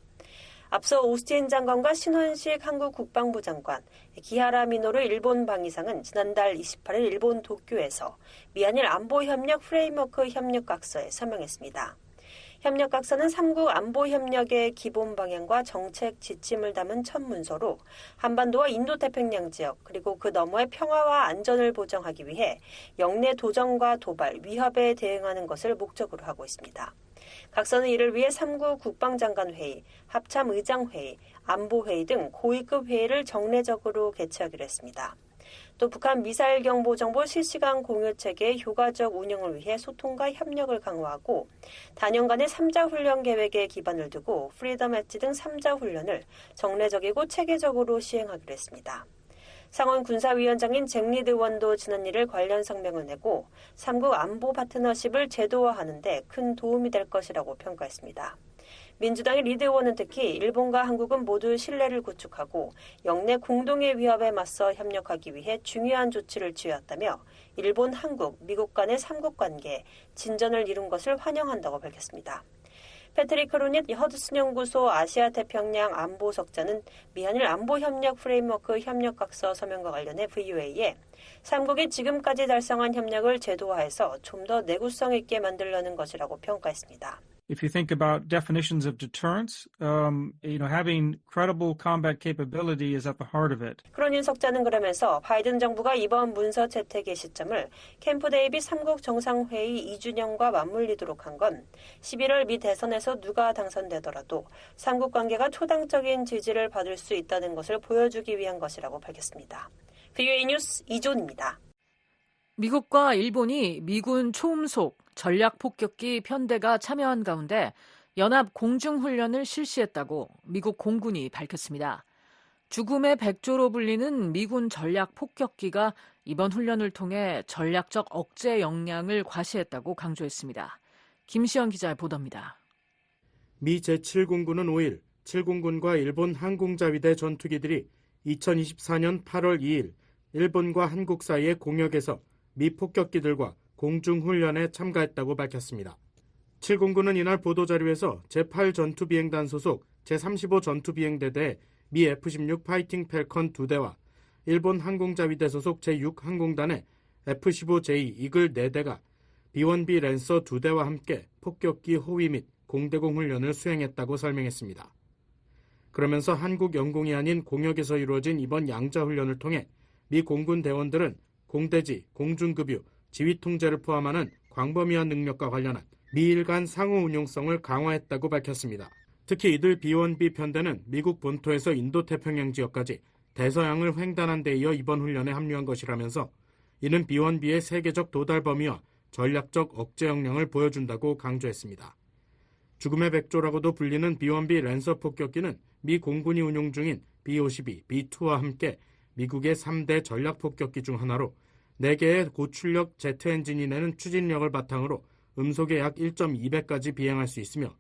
앞서 오스틴 장관과 신원식 한국 국방부 장관, 기하라 미노루 일본 방위상은 지난달 28일 일본 도쿄에서 미한일 안보협력 프레임워크 협력각서에 서명했습니다. 협력각서는 3국 안보협력의 기본 방향과 정책 지침을 담은 첫 문서로 한반도와 인도태평양 지역 그리고 그 너머의 평화와 안전을 보장하기 위해 영내 도전과 도발, 위협에 대응하는 것을 목적으로 하고 있습니다. 각서는 이를 위해 3국 국방장관회의, 합참의장회의, 안보회의 등 고위급 회의를 정례적으로 개최하기로 했습니다. 또 북한 미사일 경보 정보 실시간 공유 체계의 효과적 운영을 위해 소통과 협력을 강화하고 단연간의 3자 훈련 계획에 기반을 두고 프리덤 엣지 등 3자 훈련을 정례적이고 체계적으로 시행하기로 했습니다. 상원 군사위원장인 잭 리드 원도 지난 1일 관련 성명을 내고 3국 안보 파트너십을 제도화하는 데 큰 도움이 될 것이라고 평가했습니다. 민주당의 리드 의원은 특히 일본과 한국은 모두 신뢰를 구축하고 영내 공동의 위협에 맞서 협력하기 위해 중요한 조치를 취해왔다며 일본, 한국, 미국 간의 3국 관계에 진전을 이룬 것을 환영한다고 밝혔습니다. 패트릭 크루닛 허드슨 연구소 아시아태평양 안보석자는 미한일 안보협력 프레임워크 협력각서 서명과 관련해 VOA에 3국이 지금까지 달성한 협력을 제도화해서 좀 더 내구성 있게 만들려는 것이라고 평가했습니다. If you think about definitions of deterrence, having credible combat capability is at the heart of it. 크로닌 석자는 그러면서 바이든 정부가 이번 문서 채택의 시점을 캠프 데이빗 3국 정상회의 2주년과 맞물리도록 한 건 11월 미 대선에서 누가 당선되더라도 3국 관계가 초당적인 지지를 받을 수 있다는 것을 보여주기 위한 것이라고 밝혔습니다. VOA 뉴스 이존입니다. 미국과 일본이 미군 초음속 전략폭격기 편대가 참여한 가운데 연합 공중훈련을 실시했다고 미국 공군이 밝혔습니다. 죽음의 백조로 불리는 미군 전략폭격기가 이번 훈련을 통해 전략적 억제 역량을 과시했다고 강조했습니다. 김시영 기자의 보도입니다. 미 제7공군은 5일 7공군과 일본 항공자위대 전투기들이 2024년 8월 2일 일본과 한국 사이의 공역에서 미 폭격기들과 공중훈련에 참가했다고 밝혔습니다. 7공군은 이날 보도자료에서 제8전투비행단 소속 제35전투비행대대의 미 F-16 파이팅 펠컨 2대와 일본 항공자위대 소속 제6항공단의 F-15J 이글 4대가 B-1B 랜서 2대와 함께 폭격기 호위 및 공대공 훈련을 수행했다고 설명했습니다. 그러면서 한국 영공이 아닌 공역에서 이루어진 이번 양자 훈련을 통해 미 공군 대원들은 공대지, 공중급유, 지휘통제를 포함하는 광범위한 능력과 관련한 미일 간 상호 운용성을 강화했다고 밝혔습니다. 특히 이들 B-1B 편대는 미국 본토에서 인도태평양 지역까지 대서양을 횡단한 데 이어 이번 훈련에 합류한 것이라면서 이는 B-1B의 세계적 도달 범위와 전략적 억제 역량을 보여준다고 강조했습니다. 죽음의 백조라고도 불리는 B-1B 랜서 폭격기는 미 공군이 운용 중인 B-52, B-2와 함께 미국의 3대 전략 폭격기 중 하나로 4개의 고출력 제트 엔진이 내는 추진력을 바탕으로 음속에 약 1.2배까지 비행할 수 있으며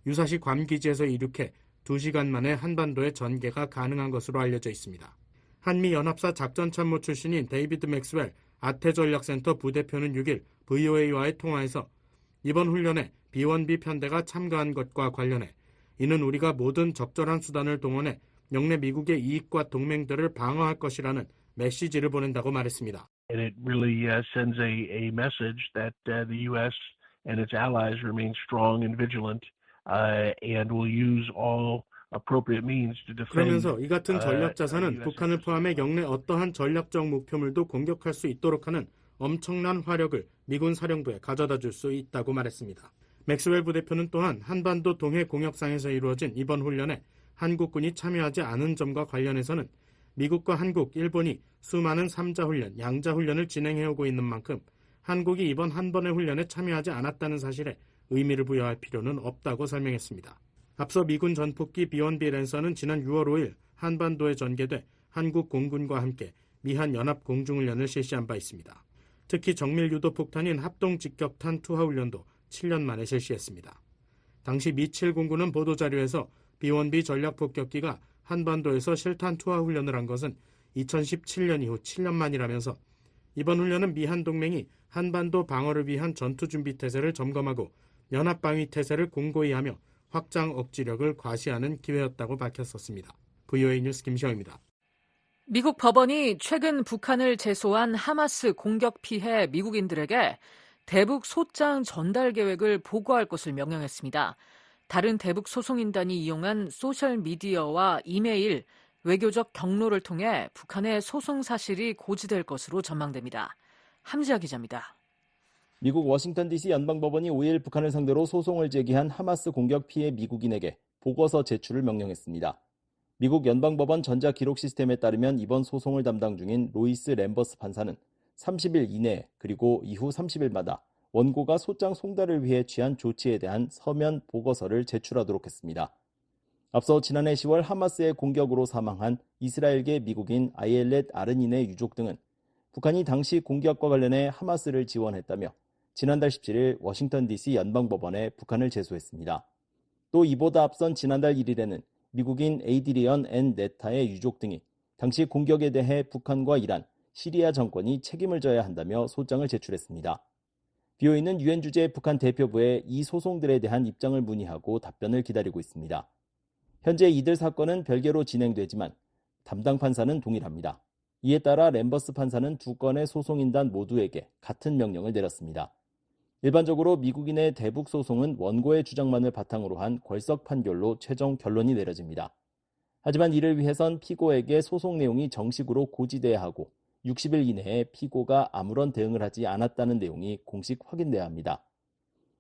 유사시 괌 기지에서 이륙해 2시간 만에 한반도에 전개가 가능한 것으로 알려져 있습니다. 한미연합사 작전참모 출신인 데이비드 맥스웰 아태전략센터 부대표는 6일 VOA와의 통화에서 이번 훈련에 B-1B 편대가 참가한 것과 관련해 이는 우리가 모든 적절한 수단을 동원해 영내 미국의 이익과 동맹들을 방어할 것이라는 메시지를 보낸다고 말했습니다. And it really sends a message that the U.S. and its allies remain strong and vigilant and will use all appropriate means to defend. 그러면서 이 같은 전략 자산은 북한을 포함해 영내 어떠한 전략적 목표물도 공격할 수 있도록 하는 엄청난 화력을 미군 사령부에 가져다 줄 수 있다고 말했습니다. 맥스웰 부대표는 또한 한반도 동해 공역상에서 이루어진 이번 훈련에 한국군이 참여하지 않은 점과 관련해서는 미국과 한국, 일본이 수많은 3자 훈련, 양자 훈련을 진행해오고 있는 만큼 한국이 이번 한 번의 훈련에 참여하지 않았다는 사실에 의미를 부여할 필요는 없다고 설명했습니다. 앞서 미군 전폭기 B-1B 랜서는 지난 6월 5일 한반도에 전개돼 한국 공군과 함께 미한 연합 공중훈련을 실시한 바 있습니다. 특히 정밀 유도 폭탄인 합동 직격탄 투하 훈련도 7년 만에 실시했습니다. 당시 미 7공군은 보도자료에서 B-1B 전략폭격기가 한반도에서 실탄 투하 훈련을 한 것은 2017년 이후 7년 만이라면서 이번 훈련은 미한 동맹이 한반도 방어를 위한 전투준비 태세를 점검하고 연합방위 태세를 공고히 하며 확장 억지력을 과시하는 기회였다고 밝혔었습니다. VOA 뉴스 김시영입니다. 미국 법원이 최근 북한을 제소한 하마스 공격 피해 미국인들에게 대북 소장 전달 계획을 보고할 것을 명령했습니다. 다른 대북 소송인단이 이용한 소셜미디어와 이메일, 외교적 경로를 통해 북한의 소송 사실이 고지될 것으로 전망됩니다. 함지아 기자입니다. 미국 워싱턴 DC 연방법원이 5일 북한을 상대로 소송을 제기한 하마스 공격 피해 미국인에게 보고서 제출을 명령했습니다. 미국 연방법원 전자기록 시스템에 따르면 이번 소송을 담당 중인 로이스 램버스 판사는 30일 이내 그리고 이후 30일마다 원고가 소장 송달을 위해 취한 조치에 대한 서면 보고서를 제출하도록 했습니다. 앞서 지난해 10월 하마스의 공격으로 사망한 이스라엘계 미국인 아이엘렛 아르닌의 유족 등은 북한이 당시 공격과 관련해 하마스를 지원했다며 지난달 17일 워싱턴 DC 연방법원에 북한을 제소했습니다. 또 이보다 앞선 지난달 1일에는 미국인 에이드리언 앤 네타의 유족 등이 당시 공격에 대해 북한과 이란, 시리아 정권이 책임을 져야 한다며 소장을 제출했습니다. BOA는 유엔 주재 북한 대표부에 이 소송들에 대한 입장을 문의하고 답변을 기다리고 있습니다. 현재 이들 사건은 별개로 진행되지만 담당 판사는 동일합니다. 이에 따라 램버스 판사는 두 건의 소송인단 모두에게 같은 명령을 내렸습니다. 일반적으로 미국인의 대북 소송은 원고의 주장만을 바탕으로 한 궐석 판결로 최종 결론이 내려집니다. 하지만 이를 위해선 피고에게 소송 내용이 정식으로 고지돼야 하고 60일 이내에 피고가 아무런 대응을 하지 않았다는 내용이 공식 확인돼야 합니다.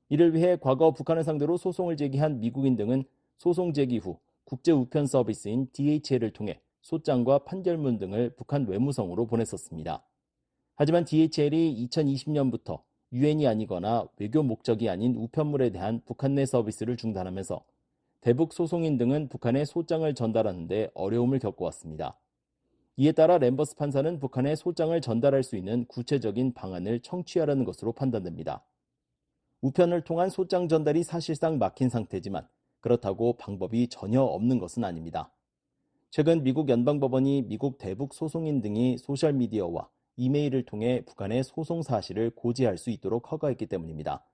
이를 위해 과거 북한을 상대로 소송을 제기한 미국인 등은 소송 제기 후 국제 우편 서비스인 DHL을 통해 소장과 판결문 등을 북한 외무성으로 보냈었습니다. 하지만 DHL이 2020년부터 유엔이 아니거나 외교 목적이 아닌 우편물에 대한 북한 내 서비스를 중단하면서 대북 소송인 등은 북한에 소장을 전달하는 데 어려움을 겪어왔습니다. 이에 따라 램버스 판사는 북한에 소장을 전달할 수 있는 구체적인 방안을 청취하라는 것으로 판단됩니다. 우편을 통한 소장 전달이 사실상 막힌 상태지만 그렇다고 방법이 전혀 없는 것은 아닙니다. 최근 미국 연방법원이 미국 대북 소송인 등이 소셜미디어와 이메일을 통해 북한의 소송 사실을 고지할 수 있도록 허가했기 때문입니다.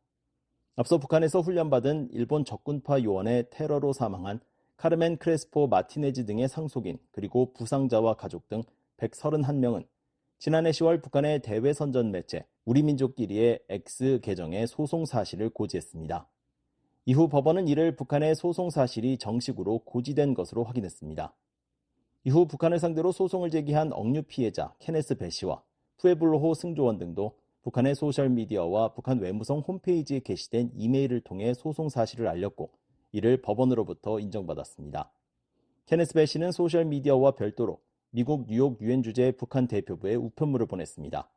앞서 북한에서 훈련받은 일본 적군파 요원의 테러로 사망한 카르멘 크레스포 마티네즈 등의 상속인 그리고 부상자와 가족 등 131명은 지난해 10월 북한의 대외 선전 매체 우리민족끼리의 X 계정에 소송 사실을 고지했습니다. 이후 법원은 이를 북한의 소송 사실이 정식으로 고지된 것으로 확인했습니다. 이후 북한을 상대로 소송을 제기한 억류 피해자 케네스 배 씨와 푸에블로호 승조원 등도 북한의 소셜미디어와 북한 외무성 홈페이지에 게시된 이메일을 통해 소송 사실을 알렸고 이를 법원으로부터 인정받았습니다. 케네스 배 씨는 소셜미디어와 별도로 미국 뉴욕 유엔 주재 북한 대표부에 우편물을 보냈습니다.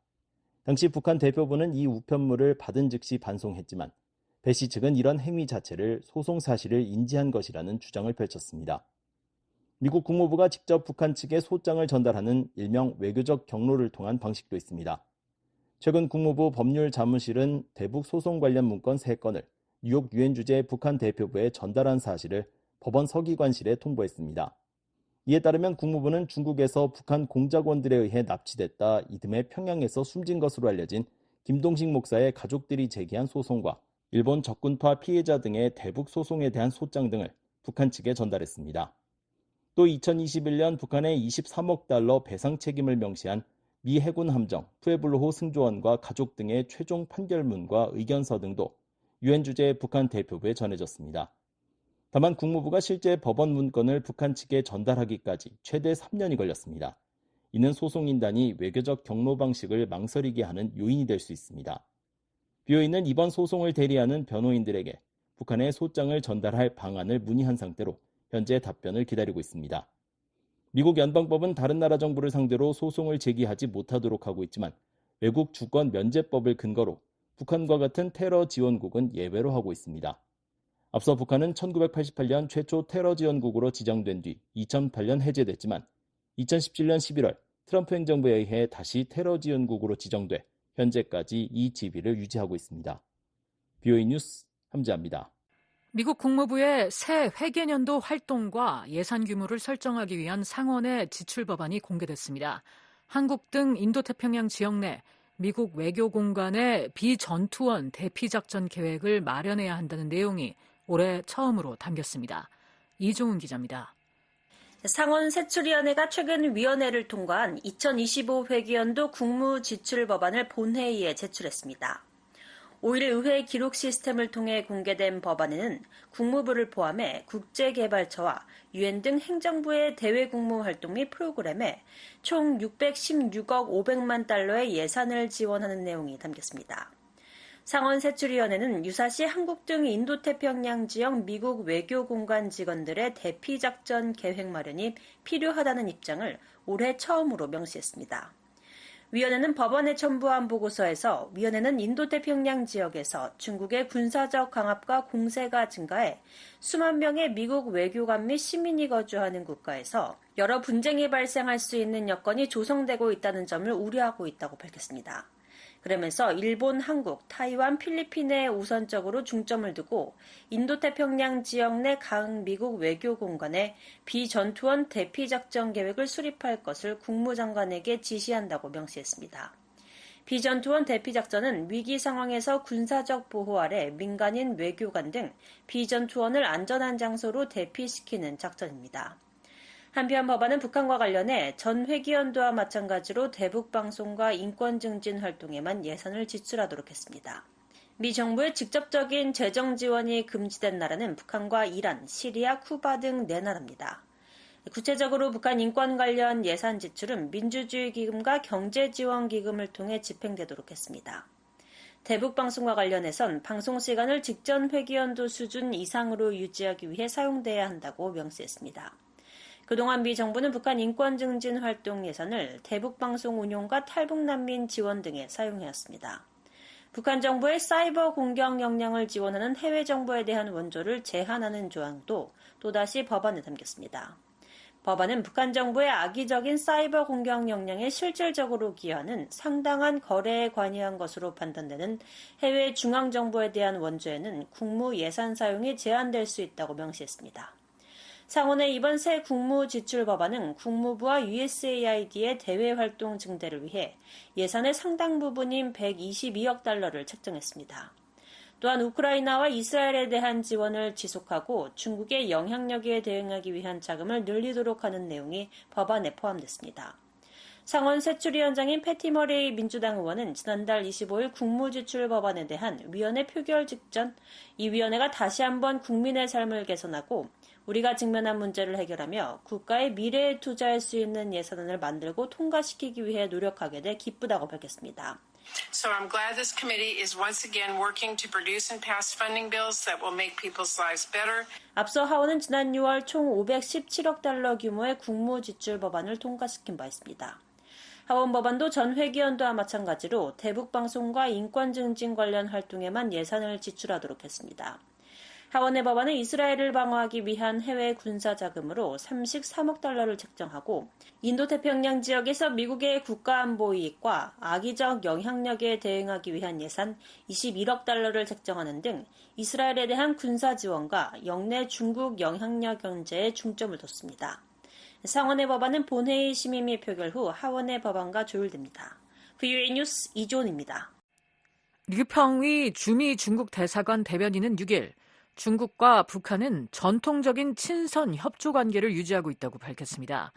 당시 북한 대표부는 이 우편물을 받은 즉시 반송했지만 배 씨 측은 이런 행위 자체를 소송 사실을 인지한 것이라는 주장을 펼쳤습니다. 미국 국무부가 직접 북한 측에 소장을 전달하는 일명 외교적 경로를 통한 방식도 있습니다. 최근 국무부 법률자문실은 대북 소송 관련 문건 3건을 뉴욕 유엔 주재 북한 대표부에 전달한 사실을 법원 서기관실에 통보했습니다. 이에 따르면 국무부는 중국에서 북한 공작원들에 의해 납치됐다 이듬해 평양에서 숨진 것으로 알려진 김동식 목사의 가족들이 제기한 소송과 일본 적군파 피해자 등의 대북 소송에 대한 소장 등을 북한 측에 전달했습니다. 또 2021년 북한의 23억 달러 배상 책임을 명시한 미 해군 함정 푸에블로호 승조원과 가족 등의 최종 판결문과 의견서 등도 유엔 주재 북한 대표부에 전해졌습니다. 다만 국무부가 실제 법원 문건을 북한 측에 전달하기까지 최대 3년이 걸렸습니다. 이는 소송인단이 외교적 경로 방식을 망설이게 하는 요인이 될 수 있습니다. BOA는 이번 소송을 대리하는 변호인들에게 북한에 소장을 전달할 방안을 문의한 상태로 현재 답변을 기다리고 있습니다. 미국 연방법은 다른 나라 정부를 상대로 소송을 제기하지 못하도록 하고 있지만 외국 주권 면제법을 근거로 북한과 같은 테러 지원국은 예외로 하고 있습니다. 앞서 북한은 1988년 최초 테러 지원국으로 지정된 뒤 2008년 해제됐지만 2017년 11월 트럼프 행정부에 의해 다시 테러 지원국으로 지정돼 현재까지 이 지위를 유지하고 있습니다. BOA 뉴스 함재합니다. 미국 국무부의 새 회계년도 활동과 예산 규모를 설정하기 위한 상원의 지출 법안이 공개됐습니다. 한국 등 인도태평양 지역 내 미국 외교공간의 비전투원 대피작전 계획을 마련해야 한다는 내용이 올해 처음으로 담겼습니다. 이종훈 기자입니다. 상원 세출위원회가 최근 위원회를 통과한 2025 회계연도 국무지출 법안을 본회의에 제출했습니다. 5일 의회 기록 시스템을 통해 공개된 법안에는 국무부를 포함해 국제개발처와 유엔 등 행정부의 대외국무 활동 및 프로그램에 총 616억 500만 달러의 예산을 지원하는 내용이 담겼습니다. 상원 세출위원회는 유사시 한국 등 인도태평양 지역 미국 외교공간 직원들의 대피작전 계획 마련이 필요하다는 입장을 올해 처음으로 명시했습니다. 위원회는 법원에 첨부한 보고서에서 위원회는 인도태평양 지역에서 중국의 군사적 강압과 공세가 증가해 수만 명의 미국 외교관 및 시민이 거주하는 국가에서 여러 분쟁이 발생할 수 있는 여건이 조성되고 있다는 점을 우려하고 있다고 밝혔습니다. 그러면서 일본, 한국, 타이완, 필리핀에 우선적으로 중점을 두고 인도태평양 지역 내 각 미국 외교공간에 비전투원 대피작전 계획을 수립할 것을 국무장관에게 지시한다고 명시했습니다. 비전투원 대피작전은 위기 상황에서 군사적 보호 아래 민간인 외교관 등 비전투원을 안전한 장소로 대피시키는 작전입니다. 한편 법안은 북한과 관련해 전 회기연도와 마찬가지로 대북방송과 인권 증진 활동에만 예산을 지출하도록 했습니다. 미 정부의 직접적인 재정 지원이 금지된 나라는 북한과 이란, 시리아, 쿠바 등 4나라입니다. 구체적으로 북한 인권 관련 예산 지출은 민주주의 기금과 경제지원기금을 통해 집행되도록 했습니다. 대북방송과 관련해선 방송 시간을 직전 회기연도 수준 이상으로 유지하기 위해 사용돼야 한다고 명시했습니다. 그동안 미 정부는 북한 인권 증진 활동 예산을 대북방송 운용과 탈북난민 지원 등에 사용해왔습니다. 북한 정부의 사이버 공격 역량을 지원하는 해외 정보에 대한 원조를 제한하는 조항도 또다시 법안에 담겼습니다. 법안은 북한 정부의 악의적인 사이버 공격 역량에 실질적으로 기여하는 상당한 거래에 관여한 것으로 판단되는 해외 중앙정부에 대한 원조에는 국무 예산 사용이 제한될 수 있다고 명시했습니다. 상원의 이번 새 국무 지출 법안은 국무부와 USAID의 대외 활동 증대를 위해 예산의 상당 부분인 122억 달러를 책정했습니다. 또한 우크라이나와 이스라엘에 대한 지원을 지속하고 중국의 영향력에 대응하기 위한 자금을 늘리도록 하는 내용이 법안에 포함됐습니다. 상원 세출위원장인 패티 머레이 민주당 의원은 지난달 25일 국무지출 법안에 대한 위원회 표결 직전 이 위원회가 다시 한번 국민의 삶을 개선하고 우리가 직면한 문제를 해결하며 국가의 미래에 투자할 수 있는 예산안을 만들고 통과시키기 위해 노력하게 돼 기쁘다고 밝혔습니다. So I'm glad this committee is once again working to produce and pass funding bills that will make people's lives better. 앞서 하원은 지난 6월 총 517억 달러 규모의 국무지출 법안을 통과시킨 바 있습니다. 하원 법안도 전 회기연도와 마찬가지로 대북방송과 인권 증진 관련 활동에만 예산을 지출하도록 했습니다. 하원의 법안은 이스라엘을 방어하기 위한 해외 군사 자금으로 33억 달러를 책정하고 인도태평양 지역에서 미국의 국가안보 이익과 악의적 영향력에 대응하기 위한 예산 21억 달러를 책정하는 등 이스라엘에 대한 군사 지원과 영내 중국 영향력 견제에 중점을 뒀습니다. 상원의 법안은 본회의 심의 및 표결 후 하원의 법안과 조율됩니다. VOA 뉴스 이존입니다. 류평위 주미 중국 대사관 대변인은 6일 중국과 북한은 전통적인 친선 협조 관계를 유지하고 있다고 밝혔습니다.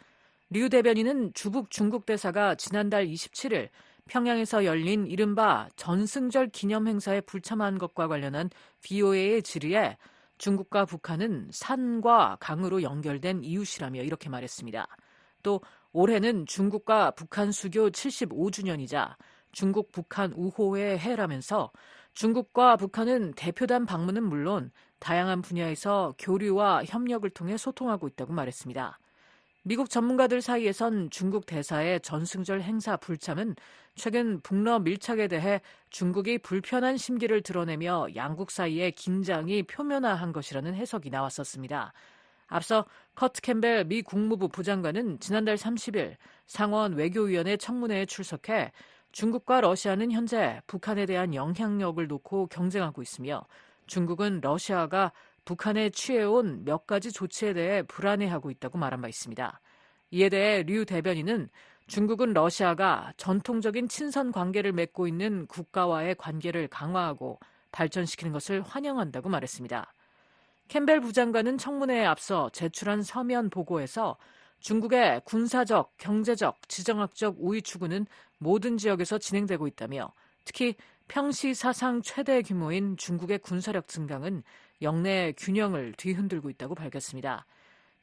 류 대변인은 주북 중국 대사가 지난달 27일 평양에서 열린 이른바 전승절 기념 행사에 불참한 것과 관련한 VOA의 질의에 중국과 북한은 산과 강으로 연결된 이웃이라며 이렇게 말했습니다. 또 올해는 중국과 북한 수교 75주년이자 중국 북한 우호의 해라면서 중국과 북한은 대표단 방문은 물론 다양한 분야에서 교류와 협력을 통해 소통하고 있다고 말했습니다. 미국 전문가들 사이에선 중국 대사의 전승절 행사 불참은 최근 북러 밀착에 대해 중국이 불편한 심기를 드러내며 양국 사이의 긴장이 표면화한 것이라는 해석이 나왔었습니다. 앞서 커트 캠벨 미 국무부 부장관은 지난달 30일 상원 외교위원회 청문회에 출석해 중국과 러시아는 현재 북한에 대한 영향력을 놓고 경쟁하고 있으며 중국은 러시아가 북한에 취해온 몇 가지 조치에 대해 불안해하고 있다고 말한 바 있습니다. 이에 대해 류 대변인은 중국은 러시아가 전통적인 친선 관계를 맺고 있는 국가와의 관계를 강화하고 발전시키는 것을 환영한다고 말했습니다. 캠벨 부장관은 청문회에 앞서 제출한 서면 보고에서 중국의 군사적, 경제적, 지정학적 우위 추구는 모든 지역에서 진행되고 있다며 특히 평시 사상 최대 규모인 중국의 군사력 증강은 영내 균형을 뒤흔들고 있다고 밝혔습니다.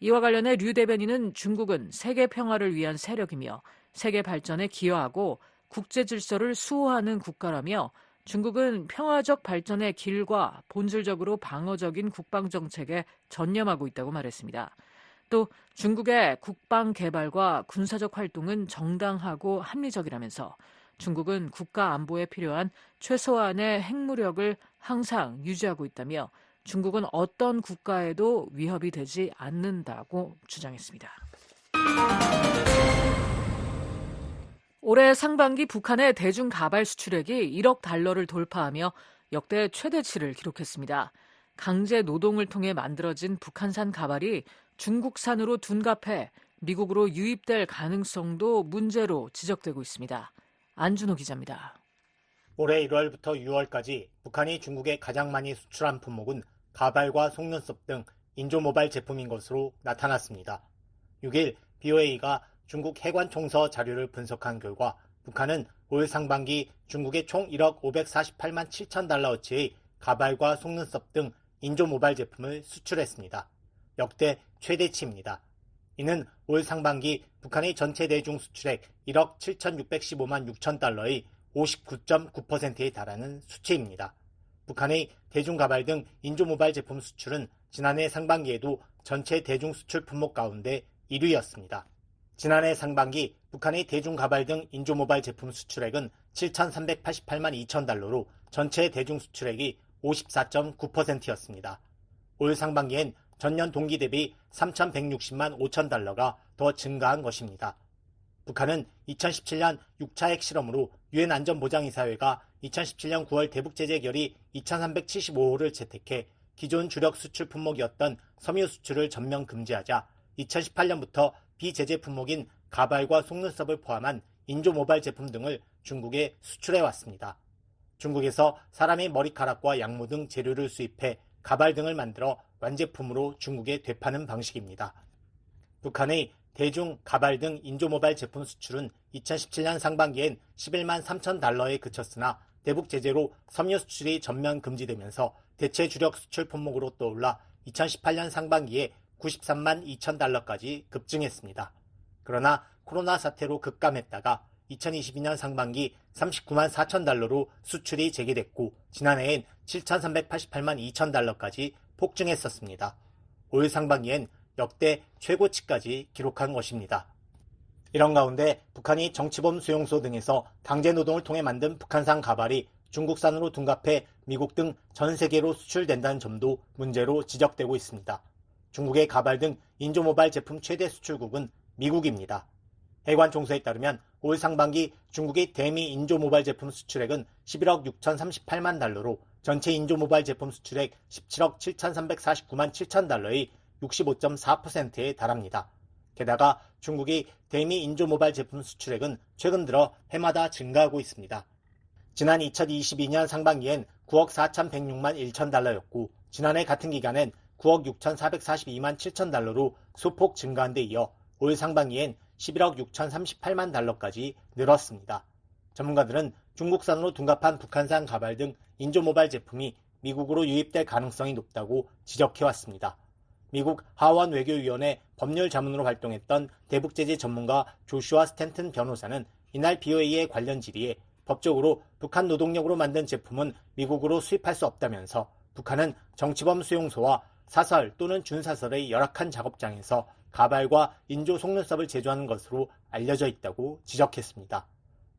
이와 관련해 류 대변인은 중국은 세계 평화를 위한 세력이며 세계 발전에 기여하고 국제 질서를 수호하는 국가라며 중국은 평화적 발전의 길과 본질적으로 방어적인 국방 정책에 전념하고 있다고 말했습니다. 또 중국의 국방 개발과 군사적 활동은 정당하고 합리적이라면서 중국은 국가 안보에 필요한 최소한의 핵무력을 항상 유지하고 있다며 중국은 어떤 국가에도 위협이 되지 않는다고 주장했습니다. 올해 상반기 북한의 대중 가발 수출액이 1억 달러를 돌파하며 역대 최대치를 기록했습니다. 강제 노동을 통해 만들어진 북한산 가발이 중국산으로 둔갑해 미국으로 유입될 가능성도 문제로 지적되고 있습니다. 안준호 기자입니다. 올해 1월부터 6월까지 북한이 중국에 가장 많이 수출한 품목은 가발과 속눈썹 등 인조모발 제품인 것으로 나타났습니다. 6일 BOA가 중국 해관총서 자료를 분석한 결과 북한은 올 상반기 중국에 총 1억 548만 7천 달러어치의 가발과 속눈썹 등 인조모발 제품을 수출했습니다. 역대 최대치입니다. 이는 올 상반기 북한의 전체 대중 수출액 1억 7,615만 6천 달러의 59.9%에 달하는 수치입니다. 북한의 대중가발 등 인조모발 제품 수출은 지난해 상반기에도 전체 대중 수출 품목 가운데 1위였습니다. 지난해 상반기 북한의 대중가발 등 인조모발 제품 수출액은 7,388만 2천 달러로 전체 대중 수출액이 54.9%였습니다. 올 상반기엔 전년 동기 대비 3,160만 5천 달러가 더 증가한 것입니다. 북한은 2017년 6차 핵실험으로 유엔 안전보장이사회가 2017년 9월 대북제재 결의 2375호를 채택해 기존 주력 수출 품목이었던 섬유 수출을 전면 금지하자 2018년부터 비제재 품목인 가발과 속눈썹을 포함한 인조 모발 제품 등을 중국에 수출해왔습니다. 중국에서 사람의 머리카락과 양모 등 재료를 수입해 가발 등을 만들어 완제품으로 중국에 되파는 방식입니다. 북한의 대중, 가발 등 인조 모발 제품 수출은 2017년 상반기엔 11만 3천 달러에 그쳤으나 대북 제재로 섬유 수출이 전면 금지되면서 대체 주력 수출 품목으로 떠올라 2018년 상반기에 93만 2천 달러까지 급증했습니다. 그러나 코로나 사태로 급감했다가 2022년 상반기 39만 4천 달러로 수출이 재개됐고 지난해엔 7,388만 2천 달러까지 폭증했었습니다. 올 상반기엔 역대 최고치까지 기록한 것입니다. 이런 가운데 북한이 정치범 수용소 등에서 강제노동을 통해 만든 북한산 가발이 중국산으로 둔갑해 미국 등 전 세계로 수출된다는 점도 문제로 지적되고 있습니다. 중국의 가발 등 인조모발 제품 최대 수출국은 미국입니다. 해관 총수에 따르면 올 상반기 중국의 대미 인조모발 제품 수출액은 11억 6,038만 달러로 전체 인조모발 제품 수출액 17억 7,349만 7천 달러의 65.4%에 달합니다. 게다가 중국의 대미 인조모발 제품 수출액은 최근 들어 해마다 증가하고 있습니다. 지난 2022년 상반기엔 9억 4,106만 1천 달러였고 지난해 같은 기간엔 9억 6,442만 7천 달러로 소폭 증가한 데 이어 올 상반기엔 11억 6,038만 달러까지 늘었습니다. 전문가들은 중국산으로 둔갑한 북한산 가발 등 인조모발 제품이 미국으로 유입될 가능성이 높다고 지적해왔습니다. 미국 하원 외교위원회 법률 자문으로 활동했던 대북제재 전문가 조슈아 스탠튼 변호사는 이날 BOA의 관련 질의에 법적으로 북한 노동력으로 만든 제품은 미국으로 수입할 수 없다면서 북한은 정치범 수용소와 사설 또는 준사설의 열악한 작업장에서 가발과 인조 속눈썹을 제조하는 것으로 알려져 있다고 지적했습니다.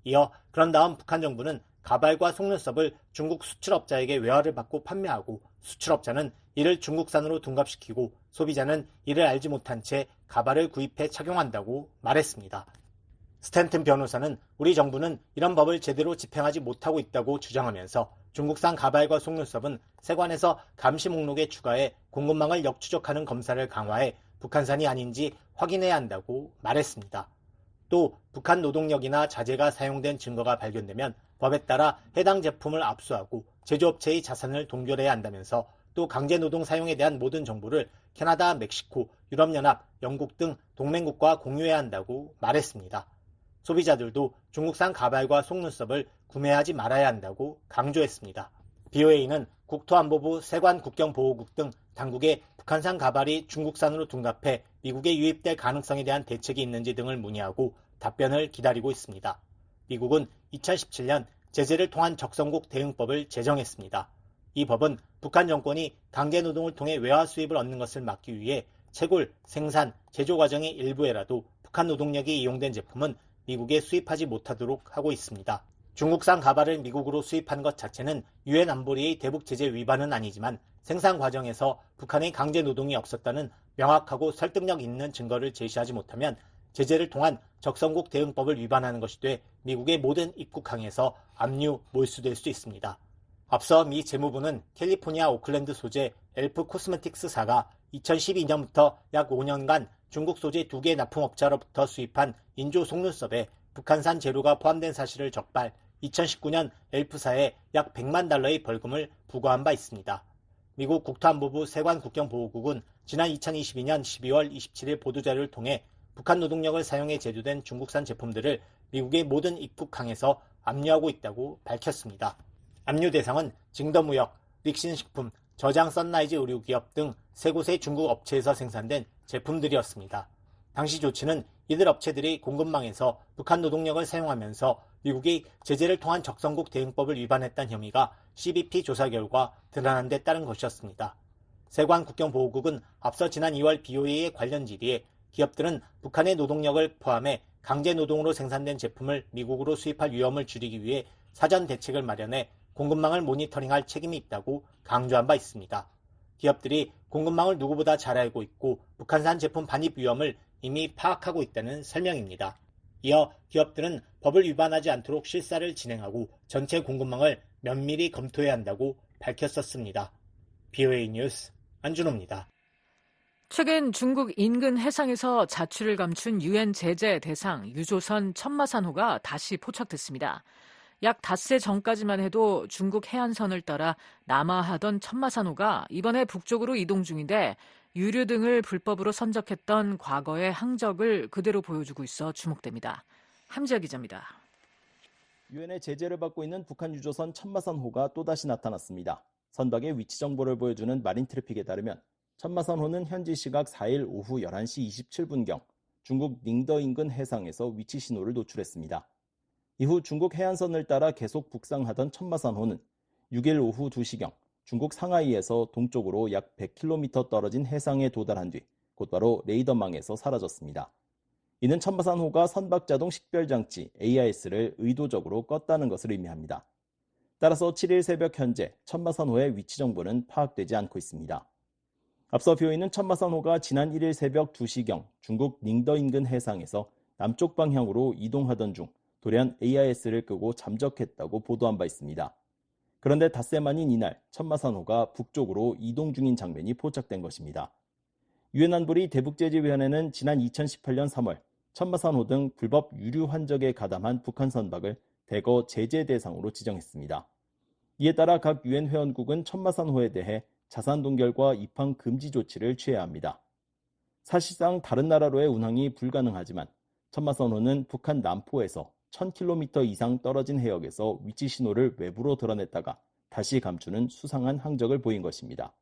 이어 그런 다음 북한 정부는 가발과 속눈썹을 중국 수출업자에게 외화를 받고 판매하고 수출업자는 이를 중국산으로 둔갑시키고 소비자는 이를 알지 못한 채 가발을 구입해 착용한다고 말했습니다. 스탠튼 변호사는 우리 정부는 이런 법을 제대로 집행하지 못하고 있다고 주장하면서 중국산 가발과 속눈썹은 세관에서 감시 목록에 추가해 공급망을 역추적하는 검사를 강화해 북한산이 아닌지 확인해야 한다고 말했습니다. 또 북한 노동력이나 자재가 사용된 증거가 발견되면 법에 따라 해당 제품을 압수하고 제조업체의 자산을 동결해야 한다면서 또 강제노동 사용에 대한 모든 정보를 캐나다, 멕시코, 유럽연합, 영국 등 동맹국과 공유해야 한다고 말했습니다. 소비자들도 중국산 가발과 속눈썹을 구매하지 말아야 한다고 강조했습니다. BOA는 국토안보부, 세관국경보호국 등 당국에 북한산 가발이 중국산으로 둔갑해 미국에 유입될 가능성에 대한 대책이 있는지 등을 문의하고 답변을 기다리고 있습니다. 미국은 2017년 제재를 통한 적성국 대응법을 제정했습니다. 이 법은 북한 정권이 강제노동을 통해 외화 수입을 얻는 것을 막기 위해 채굴, 생산, 제조 과정의 일부에라도 북한 노동력이 이용된 제품은 미국에 수입하지 못하도록 하고 있습니다. 중국산 가발을 미국으로 수입한 것 자체는 유엔 안보리의 대북 제재 위반은 아니지만 생산 과정에서 북한의 강제 노동이 없었다는 명확하고 설득력 있는 증거를 제시하지 못하면 제재를 통한 적성국 대응법을 위반하는 것이 돼 미국의 모든 입국항에서 압류, 몰수될 수 있습니다. 앞서 미 재무부는 캘리포니아 오클랜드 소재 엘프 코스메틱스사가 2012년부터 약 5년간 중국 소재 2개 납품업자로부터 수입한 인조 속눈썹에 북한산 재료가 포함된 사실을 적발, 2019년 엘프사에 약 100만 달러의 벌금을 부과한 바 있습니다. 미국 국토안보부 세관국경보호국은 지난 2022년 12월 27일 보도자료를 통해 북한 노동력을 사용해 제조된 중국산 제품들을 미국의 모든 입국항에서 압류하고 있다고 밝혔습니다. 압류 대상은 징더무역, 릭신식품, 저장 썬라이즈 의료기업 등 3곳의 중국 업체에서 생산된 제품들이었습니다. 당시 조치는 이들 업체들이 공급망에서 북한 노동력을 사용하면서 미국이 제재를 통한 적성국 대응법을 위반했다는 혐의가 CBP 조사 결과 드러난 데 따른 것이었습니다. 세관국경보호국은 앞서 지난 2월 BOA의 관련 질의에 기업들은 북한의 노동력을 포함해 강제노동으로 생산된 제품을 미국으로 수입할 위험을 줄이기 위해 사전 대책을 마련해 공급망을 모니터링할 책임이 있다고 강조한 바 있습니다. 기업들이 공급망을 누구보다 잘 알고 있고 북한산 제품 반입 위험을 이미 파악하고 있다는 설명입니다. 이어 기업들은 법을 위반하지 않도록 실사를 진행하고 전체 공급망을 면밀히 검토해야 한다고 밝혔었습니다. BOA 뉴스 안준호입니다. 최근 중국 인근 해상에서 자취를 감춘 유엔 제재 대상 유조선 천마산호가 다시 포착됐습니다. 약 닷새 전까지만 해도 중국 해안선을 따라 남하하던 천마산호가 이번에 북쪽으로 이동 중인데 유류 등을 불법으로 선적했던 과거의 항적을 그대로 보여주고 있어 주목됩니다. 함지아 기자입니다. 유엔의 제재를 받고 있는 북한 유조선 천마산호가 또다시 나타났습니다. 선박의 위치 정보를 보여주는 마린 트래픽에 따르면 천마산호는 현지 시각 4일 오후 11시 27분경 중국 닝더 인근 해상에서 위치 신호를 노출했습니다. 이후 중국 해안선을 따라 계속 북상하던 천마산호는 6일 오후 2시경 중국 상하이에서 동쪽으로 약 100km 떨어진 해상에 도달한 뒤 곧바로 레이더망에서 사라졌습니다. 이는 천마산호가 선박자동 식별장치 AIS를 의도적으로 껐다는 것을 의미합니다. 따라서 7일 새벽 현재 천마산호의 위치 정보는 파악되지 않고 있습니다. 앞서 BOA는 천마산호가 지난 1일 새벽 2시경 중국 닝더 인근 해상에서 남쪽 방향으로 이동하던 중 돌연 AIS를 끄고 잠적했다고 보도한 바 있습니다. 그런데 닷새 만인 이날 천마산호가 북쪽으로 이동 중인 장면이 포착된 것입니다. 유엔 안보리 대북제재위원회는 지난 2018년 3월 천마산호 등 불법 유류 환적에 가담한 북한 선박을 대거 제재 대상으로 지정했습니다. 이에 따라 각 유엔 회원국은 천마산호에 대해 자산 동결과 입항 금지 조치를 취해야 합니다. 사실상 다른 나라로의 운항이 불가능하지만 천마산호는 북한 남포에서 1000km 이상 떨어진 해역에서 위치 신호를 외부로 드러냈다가 다시 감추는 수상한 항적을 보인 것입니다.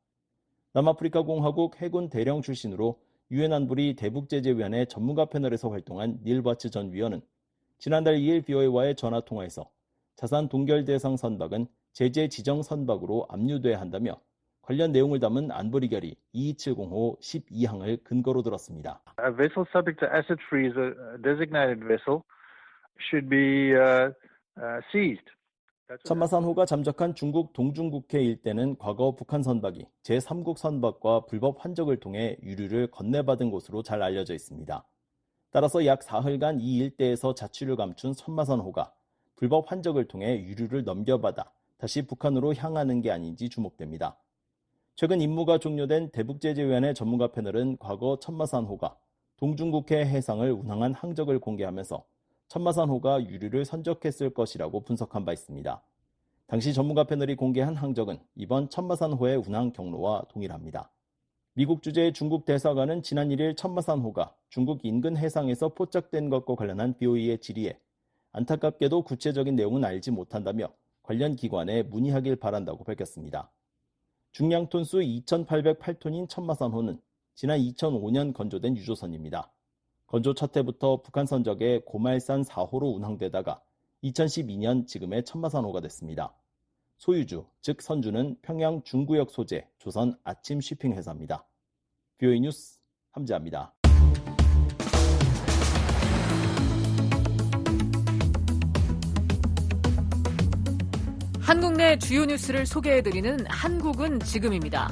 남아프리카 공화국 해군 대령 출신으로 유엔 안보리 대북제재위원회 전문가 패널에서 활동한 닐 바츠 전 위원은 지난달 2일 BOA와의 전화통화에서 자산 동결 대상 선박은 제재 지정 선박으로 압류돼야 한다며 관련 내용을 담은 안보리 결의 22705 12항을 근거로 들었습니다. A vessel subject to asset freeze, a designated vessel, should be seized. 천마산호가 잠적한 중국 동중국해 일대는 과거 북한 선박이 제3국 선박과 불법 환적을 통해 유류를 건네받은 곳으로 잘 알려져 있습니다. 따라서 약 사흘간 이 일대에서 자취를 감춘 천마산호가 불법 환적을 통해 유류를 넘겨받아 다시 북한으로 향하는 게 아닌지 주목됩니다. 최근 임무가 종료된 대북제재위원회 전문가 패널은 과거 천마산호가 동중국해 해상을 운항한 항적을 공개하면서 천마산호가 유류를 선적했을 것이라고 분석한 바 있습니다. 당시 전문가 패널이 공개한 항적은 이번 천마산호의 운항 경로와 동일합니다. 미국 주재의 중국 대사관은 지난 1일 천마산호가 중국 인근 해상에서 포착된 것과 관련한 BOA의 질의에 안타깝게도 구체적인 내용은 알지 못한다며 관련 기관에 문의하길 바란다고 밝혔습니다. 중량 톤수 2,808톤인 천마산호는 지난 2005년 건조된 유조선입니다. 건조 첫 해부터 북한 선적의 고말산 4호로 운항되다가 2012년 지금의 천마산호가 됐습니다. 소유주, 즉 선주는 평양 중구역 소재 조선 아침 쉬핑 회사입니다. BOA 뉴스 함지아입니다. 한국 내 주요 뉴스를 소개해드리는 한국은 지금입니다.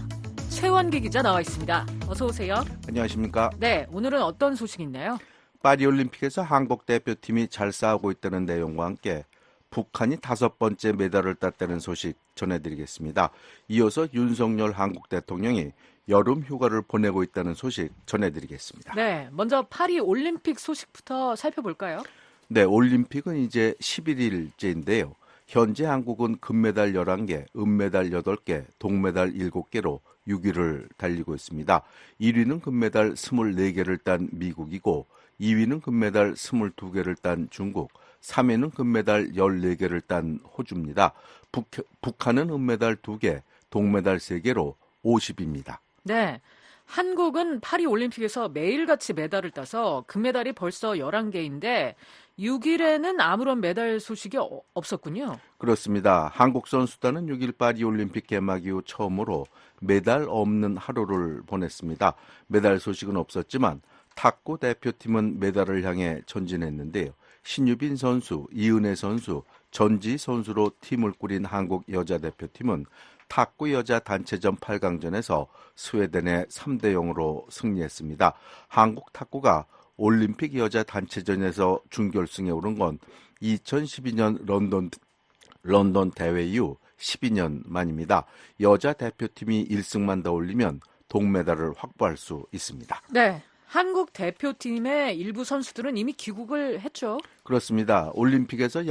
최원기 기자 나와 있습니다. 어서 오세요. 안녕하십니까. 네, 오늘은 어떤 소식이 있나요? 파리올림픽에서 한국 대표팀이 잘 싸우고 있다는 내용과 함께 북한이 5번째 메달을 땄다는 소식 전해드리겠습니다. 이어서 윤석열 한국 대통령이 여름 휴가를 보내고 있다는 소식 전해드리겠습니다. 네, 먼저 파리올림픽 소식부터 살펴볼까요? 네, 올림픽은 이제 11일째인데요. 현재 한국은 금메달 11개, 은메달 8개, 동메달 7개로 6위를 달리고 있습니다. 1위는 금메달 24개를 딴 미국이고 2위는 금메달 22개를 딴 중국, 3위는 금메달 14개를 딴 호주입니다. 북한은 은메달 2개, 동메달 3개로 50위입니다. 네, 한국은 파리올림픽에서 매일같이 메달을 따서 금메달이 벌써 11개인데 6일에는 아무런 메달 소식이 없었군요. 그렇습니다. 한국 선수단은 6일 파리올림픽 개막 이후 처음으로 메달 없는 하루를 보냈습니다. 메달 소식은 없었지만 탁구 대표팀은 메달을 향해 전진했는데요. 신유빈 선수, 이은혜 선수, 전지 선수로 팀을 꾸린 한국 여자 대표팀은 탁구 여자 단체전 8강전에서 스웨덴에 3대0으로 승리했습니다. 한국 탁구가 올림픽 여자 단체전에서 준결승에 오른 건 2012년 런던 대회 이후 12년 만입니다. 여자 대표팀이 1승만 더 올리면 동메달을 확보할 수 있습니다. 네, 한국 대표팀의 일부 선수들은 이미 귀국을 했죠. 그렇습니다. 올림픽에서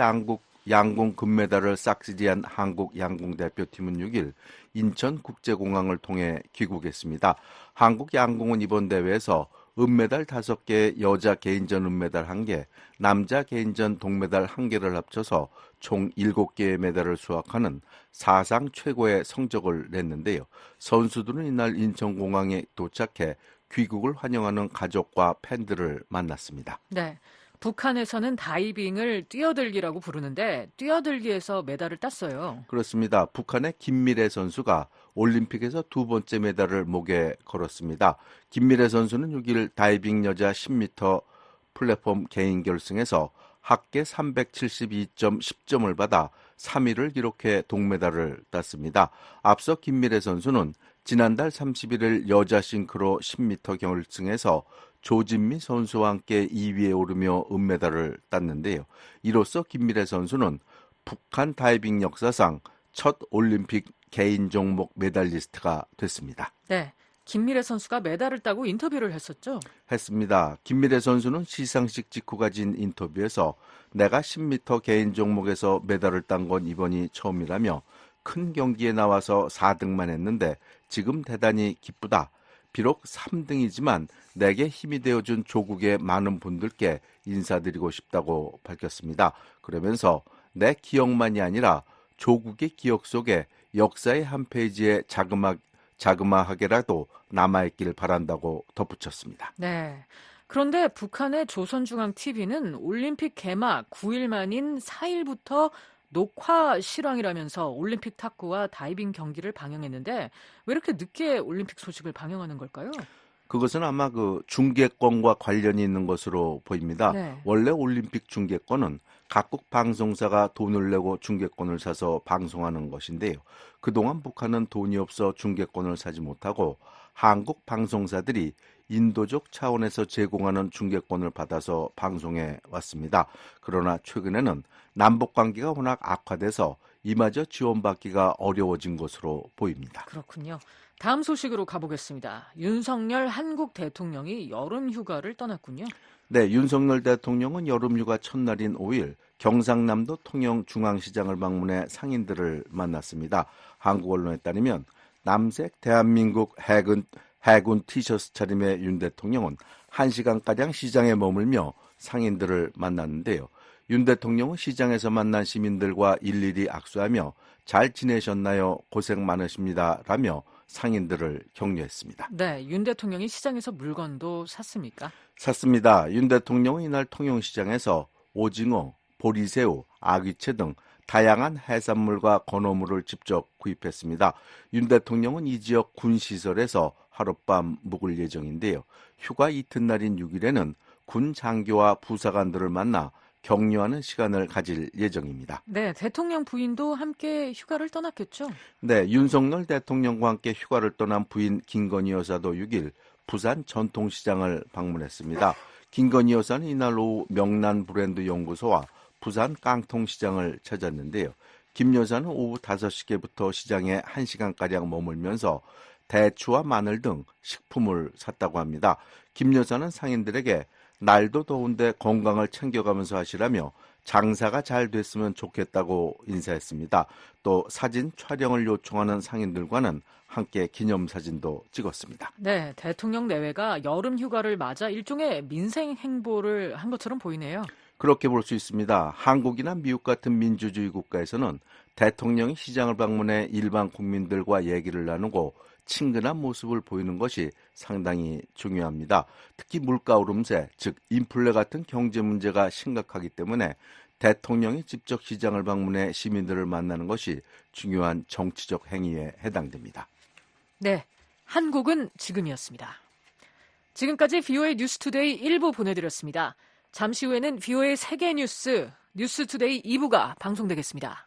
양궁 금메달을 싹쓸이한 한국 양궁 대표팀은 6일 인천국제공항을 통해 귀국했습니다. 한국 양궁은 이번 대회에서 은메달 5개, 여자 개인전 은메달 1개, 남자 개인전 동메달 1개를 합쳐서 총 7개의 메달을 수확하는 사상 최고의 성적을 냈는데요. 선수들은 이날 인천공항에 도착해 귀국을 환영하는 가족과 팬들을 만났습니다. 네, 북한에서는 다이빙을 뛰어들기라고 부르는데 뛰어들기에서 메달을 땄어요. 그렇습니다. 북한의 김미래 선수가 올림픽에서 2번째 메달을 목에 걸었습니다. 김미래 선수는 6일 다이빙 여자 10m 플랫폼 개인 결승에서 합계 372.10점을 받아 3위를 기록해 동메달을 땄습니다. 앞서 김미래 선수는 지난달 31일 여자 싱크로 10m 결승에서 조진미 선수와 함께 2위에 오르며 은메달을 땄는데요. 이로써 김미래 선수는 북한 다이빙 역사상 첫 올림픽 개인 종목 메달리스트가 됐습니다. 네, 김미래 선수가 메달을 따고 인터뷰를 했었죠? 했습니다. 김미래 선수는 시상식 직후 가진 인터뷰에서 내가 10m 개인 종목에서 메달을 딴 건 이번이 처음이라며 큰 경기에 나와서 4등만 했는데 지금 대단히 기쁘다. 비록 3등이지만 내게 힘이 되어준 조국의 많은 분들께 인사드리고 싶다고 밝혔습니다. 그러면서 내 기억만이 아니라 조국의 기억 속에 역사의 한 페이지에 자그마하게라도 남아있길 바란다고 덧붙였습니다. 네. 그런데 북한의 조선중앙TV는 올림픽 개막 9일 만인 4일부터 녹화 실황이라면서 올림픽 탁구와 다이빙 경기를 방영했는데 왜 이렇게 늦게 올림픽 소식을 방영하는 걸까요? 그것은 아마 중계권과 관련이 있는 것으로 보입니다. 네. 원래 올림픽 중계권은 각국 방송사가 돈을 내고 중계권을 사서 방송하는 것인데요. 그동안 북한은 돈이 없어 중계권을 사지 못하고 한국 방송사들이 인도적 차원에서 제공하는 중계권을 받아서 방송해 왔습니다. 그러나 최근에는 남북 관계가 워낙 악화돼서 이마저 지원받기가 어려워진 것으로 보입니다. 그렇군요. 다음 소식으로 가보겠습니다. 윤석열 한국 대통령이 여름 휴가를 떠났군요. 네, 윤석열 대통령은 여름 휴가 첫날인 5일 경상남도 통영 중앙시장을 방문해 상인들을 만났습니다. 한국 언론에 따르면 남색 대한민국 해군 티셔츠 차림의 윤 대통령은 1시간가량 시장에 머물며 상인들을 만났는데요. 윤 대통령은 시장에서 만난 시민들과 일일이 악수하며 잘 지내셨나요? 고생 많으십니다. 라며 상인들을 격려했습니다. 네, 윤 대통령이 시장에서 물건도 샀습니까? 샀습니다. 윤 대통령은 이날 통영시장에서 오징어, 보리새우, 아귀채 등 다양한 해산물과 건어물을 직접 구입했습니다. 윤 대통령은 이 지역 군시설에서 하룻밤 묵을 예정인데요. 휴가 이튿날인 6일에는 군 장교와 부사관들을 만나 격려하는 시간을 가질 예정입니다. 네, 대통령 부인도 함께 휴가를 떠났겠죠? 네, 윤석열 대통령과 함께 휴가를 떠난 부인 김건희 여사도 6일 부산 전통시장을 방문했습니다. 김건희 여사는 이날 오후 명란 브랜드 연구소와 부산 깡통시장을 찾았는데요. 김 여사는 오후 5시께부터 시장에 1시간가량 머물면서 대추와 마늘 등 식품을 샀다고 합니다. 김 여사는 상인들에게 날도 더운데 건강을 챙겨가면서 하시라며 장사가 잘 됐으면 좋겠다고 인사했습니다. 또 사진 촬영을 요청하는 상인들과는 함께 기념사진도 찍었습니다. 네, 대통령 내외가 여름 휴가를 맞아 일종의 민생 행보를 한 것처럼 보이네요. 그렇게 볼 수 있습니다. 한국이나 미국 같은 민주주의 국가에서는 대통령이 시장을 방문해 일반 국민들과 얘기를 나누고 친근한 모습을 보이는 것이 상당히 중요합니다. 특히 물가 오름세, 즉 인플레 같은 경제 문제가 심각하기 때문에 대통령이 직접 시장을 방문해 시민들을 만나는 것이 중요한 정치적 행위에 해당됩니다. 네, 한국은 지금이었습니다. 지금까지 VOA 뉴스투데이 1부 보내드렸습니다. 잠시 후에는 VOA 세계 뉴스투데이 2부가 방송되겠습니다.